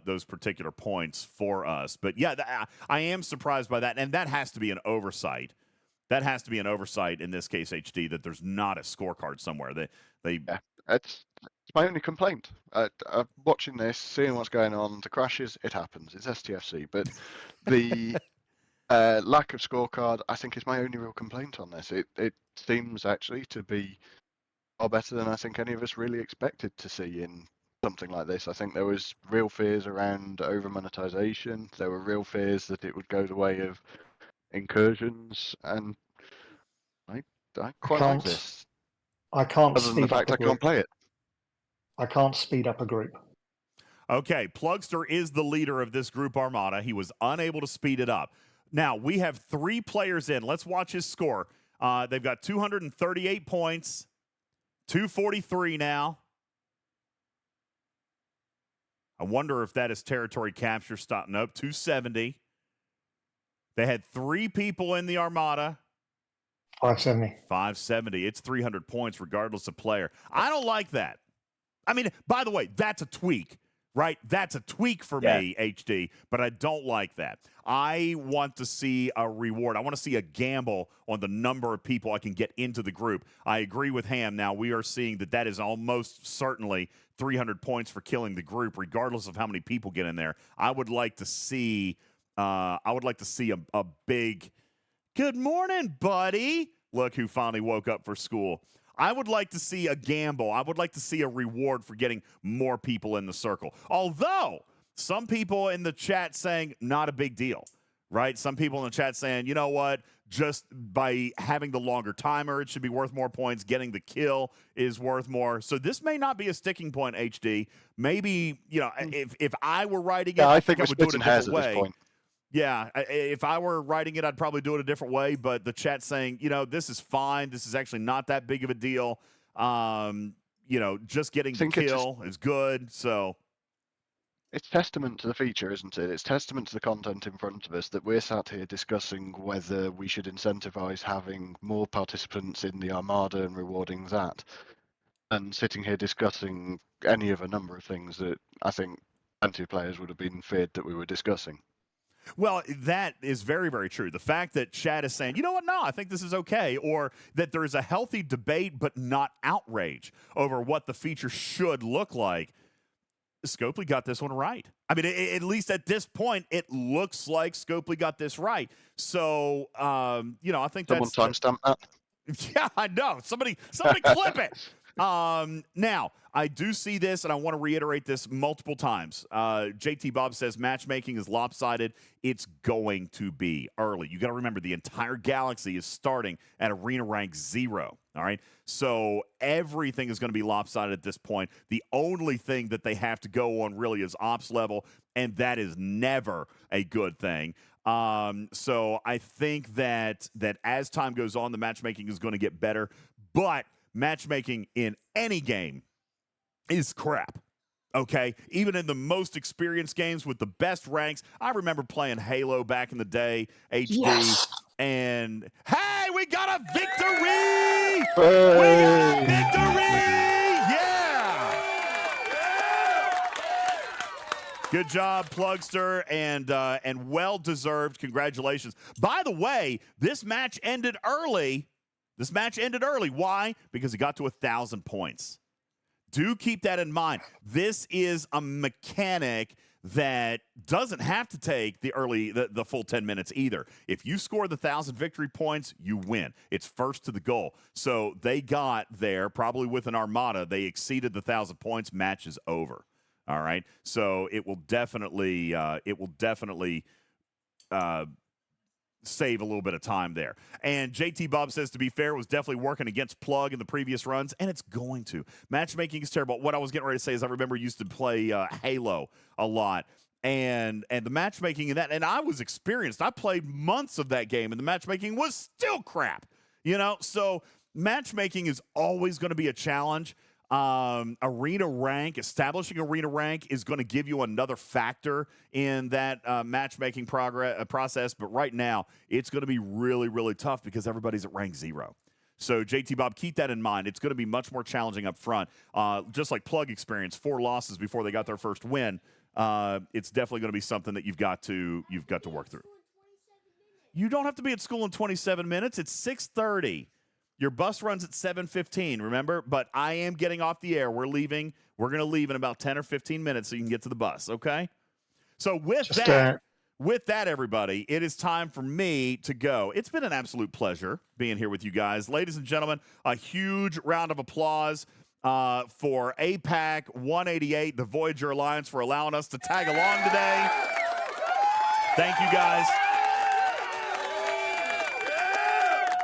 those particular points for us. But yeah, I am surprised by that, and that has to be an oversight. That has to be an oversight in this case, HD, that there's not a scorecard somewhere. It's my only complaint. Watching this, seeing what's going on, the crashes, it happens. It's STFC, but the lack of scorecard, I think, is my only real complaint on this. It seems actually to be far better than I think any of us really expected to see in something like this. I think there was real fears around over monetization. There were real fears that it would go the way of incursions, and I quite like this. I can't Other than the fact I can't play it. I can't speed up a group. Okay, Plugster is the leader of this group Armada. He was unable to speed it up. Now, we have 3 players in. Let's watch his score. They've got 238 points, 243 now. I wonder if that is territory capture. Nope, 270. They had 3 people in the Armada. 570. 570. It's 300 points regardless of player. I don't like that. I mean, by the way, that's a tweak, right? That's a tweak for me, HD, but I don't like that. I want to see a reward. I want to see a gamble on the number of people I can get into the group. I agree with Ham. Now, we are seeing that is almost certainly 300 points for killing the group, regardless of how many people get in there. I would like to see a big good morning, buddy. Look who finally woke up for school. I would like to see a gamble. I would like to see a reward for getting more people in the circle. Although some people in the chat saying not a big deal, right? Some people in the chat saying, you know what, just by having the longer timer, it should be worth more points. Getting the kill is worth more. So this may not be a sticking point, HD. Maybe, if I were writing it, I think I would do it a different way. Yeah, if I were writing it, I'd probably do it a different way. But the chat's saying, this is fine. This is actually not that big of a deal. Just getting the kill is good. So it's testament to the feature, isn't it? It's testament to the content in front of us that we're sat here discussing whether we should incentivize having more participants in the Armada and rewarding that, and sitting here discussing any of a number of things that I think plenty of players would have been feared that we were discussing. Well, that is very, very true. The fact that chat is saying, you know what, no, I think this is okay, or that there is a healthy debate but not outrage over what the feature should look like. Scopely got this one right. I mean, at least at this point, it looks like Scopely got this right. So, I think someone timestamp that. Yeah, I know. Somebody clip it. Now, I do see this, and I want to reiterate this multiple times. JT Bob says matchmaking is lopsided. It's going to be early. You got to remember, the entire galaxy is starting at Arena Rank 0. All right? So everything is going to be lopsided at this point. The only thing that they have to go on really is ops level, and that is never a good thing. So I think that as time goes on, the matchmaking is going to get better, but matchmaking in any game is crap. Okay? Even in the most experienced games with the best ranks. I remember playing Halo back in the day, HD, and hey, we got a victory! We got a victory! Yeah! Good job, Plugster, and well-deserved. Congratulations. By the way, this match ended early. Why? Because it got to 1,000 points. Do keep that in mind. This is a mechanic that doesn't have to take the full 10 minutes either. If you score the 1,000 victory points, you win. It's first to the goal. So they got there probably with an Armada. They exceeded the 1,000 points. Match is over. All right. So it will definitely save a little bit of time there. And JT Bob says, to be fair, it was definitely working against Plug in the previous runs, and it's going to. Matchmaking is terrible. What I was getting ready to say is I remember I used to play Halo a lot, and the matchmaking in that, and I was experienced. I played months of that game, and the matchmaking was still crap. So matchmaking is always going to be a challenge. Establishing arena rank is going to give you another factor in that matchmaking process. But right now, it's going to be really, really tough because everybody's at rank 0. So, JT Bob, keep that in mind. It's going to be much more challenging up front. Just like Plug experienced 4 losses before they got their first win. It's definitely going to be something that you've got to work through. You don't have to be at school in 27 minutes. It's 6:30. Your bus runs at 7:15, remember? But I am getting off the air. We're leaving. We're going to leave in about 10 or 15 minutes so you can get to the bus, okay? So with that, everybody, it is time for me to go. It's been an absolute pleasure being here with you guys. Ladies and gentlemen, a huge round of applause for APAC 188, the Voyager Alliance, for allowing us to tag along today. Thank you, guys.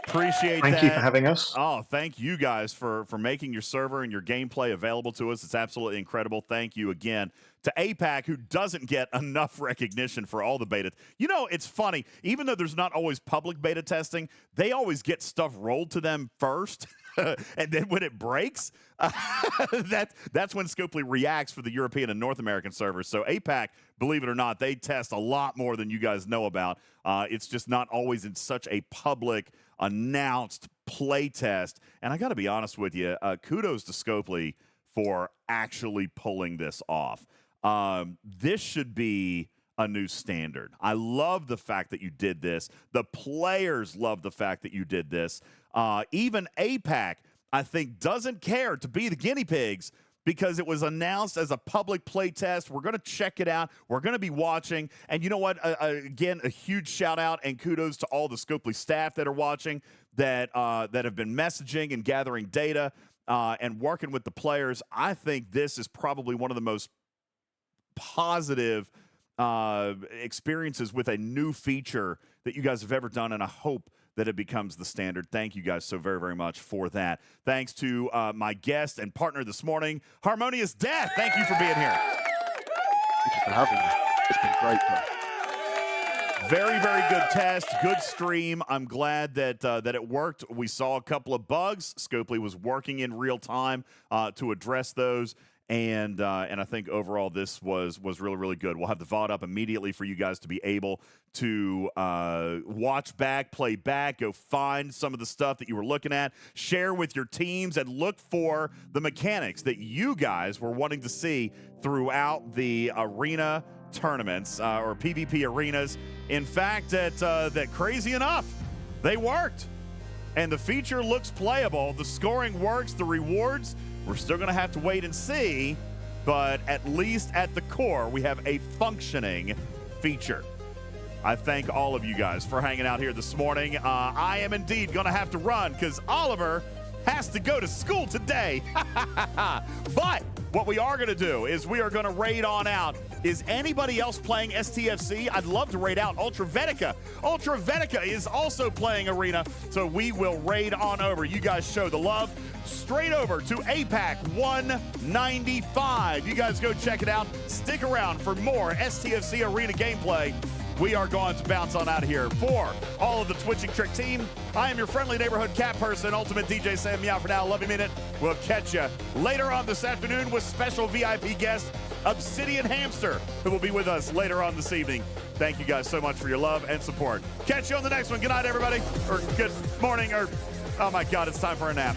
Appreciate that. Thank you for having us. Oh, thank you guys for making your server and your gameplay available to us. It's absolutely incredible. Thank you again to APAC, who doesn't get enough recognition for all the beta. It's funny. Even though there's not always public beta testing, they always get stuff rolled to them first. And then when it breaks, that's when Scopely reacts for the European and North American servers. So APAC, believe it or not, they test a lot more than you guys know about. It's just not always in such a public, announced play test. And I got to be honest with you, kudos to Scopely for actually pulling this off. This should be a new standard. I love the fact that you did this. The players love the fact that you did this. Even APAC, I think, doesn't care to be the guinea pigs because it was announced as a public play test. We're going to check it out. We're going to be watching. And you know what? Again, a huge shout out and kudos to all the Scopely staff that are watching that have been messaging and gathering data and working with the players. I think this is probably one of the most positive experiences with a new feature that you guys have ever done, and I hope that it becomes the standard. Thank you guys so very, very much for that. Thanks to my guest and partner this morning, Harmonious Death. Thank you for being here. Thank you for having me. It's been great, though. Very, very good test. Good stream. I'm glad that that it worked. We saw a couple of bugs. Scopely was working in real time to address those. And I think overall this was really, really good. We'll have the VOD up immediately for you guys to be able to watch back, play back, go find some of the stuff that you were looking at, share with your teams, and look for the mechanics that you guys were wanting to see throughout the arena tournaments or PvP arenas. In fact, that crazy enough, they worked. And the feature looks playable. The scoring works. The rewards, we're still going to have to wait and see, but at least at the core, we have a functioning feature. I thank all of you guys for hanging out here this morning. I am indeed going to have to run because Oliver has to go to school today. But what we are going to do is we are going to raid on out. Is anybody else playing STFC? I'd love to raid out Ultravetica. Ultravetica is also playing Arena, so we will raid on over. You guys show the love. Straight over to APAC 195. You guys go check it out. Stick around for more STFC Arena gameplay. We are going to bounce on out of here. For all of the Twitching Trick team, I am your friendly neighborhood cat person, UltimatDJz saying me out for now. Love you, minute. We'll catch you later on this afternoon with special VIP guest, Obsidian Hamster, who will be with us later on this evening. Thank you guys so much for your love and support. Catch you on the next one. Good night, everybody. Or good morning, or, oh my God, it's time for a nap.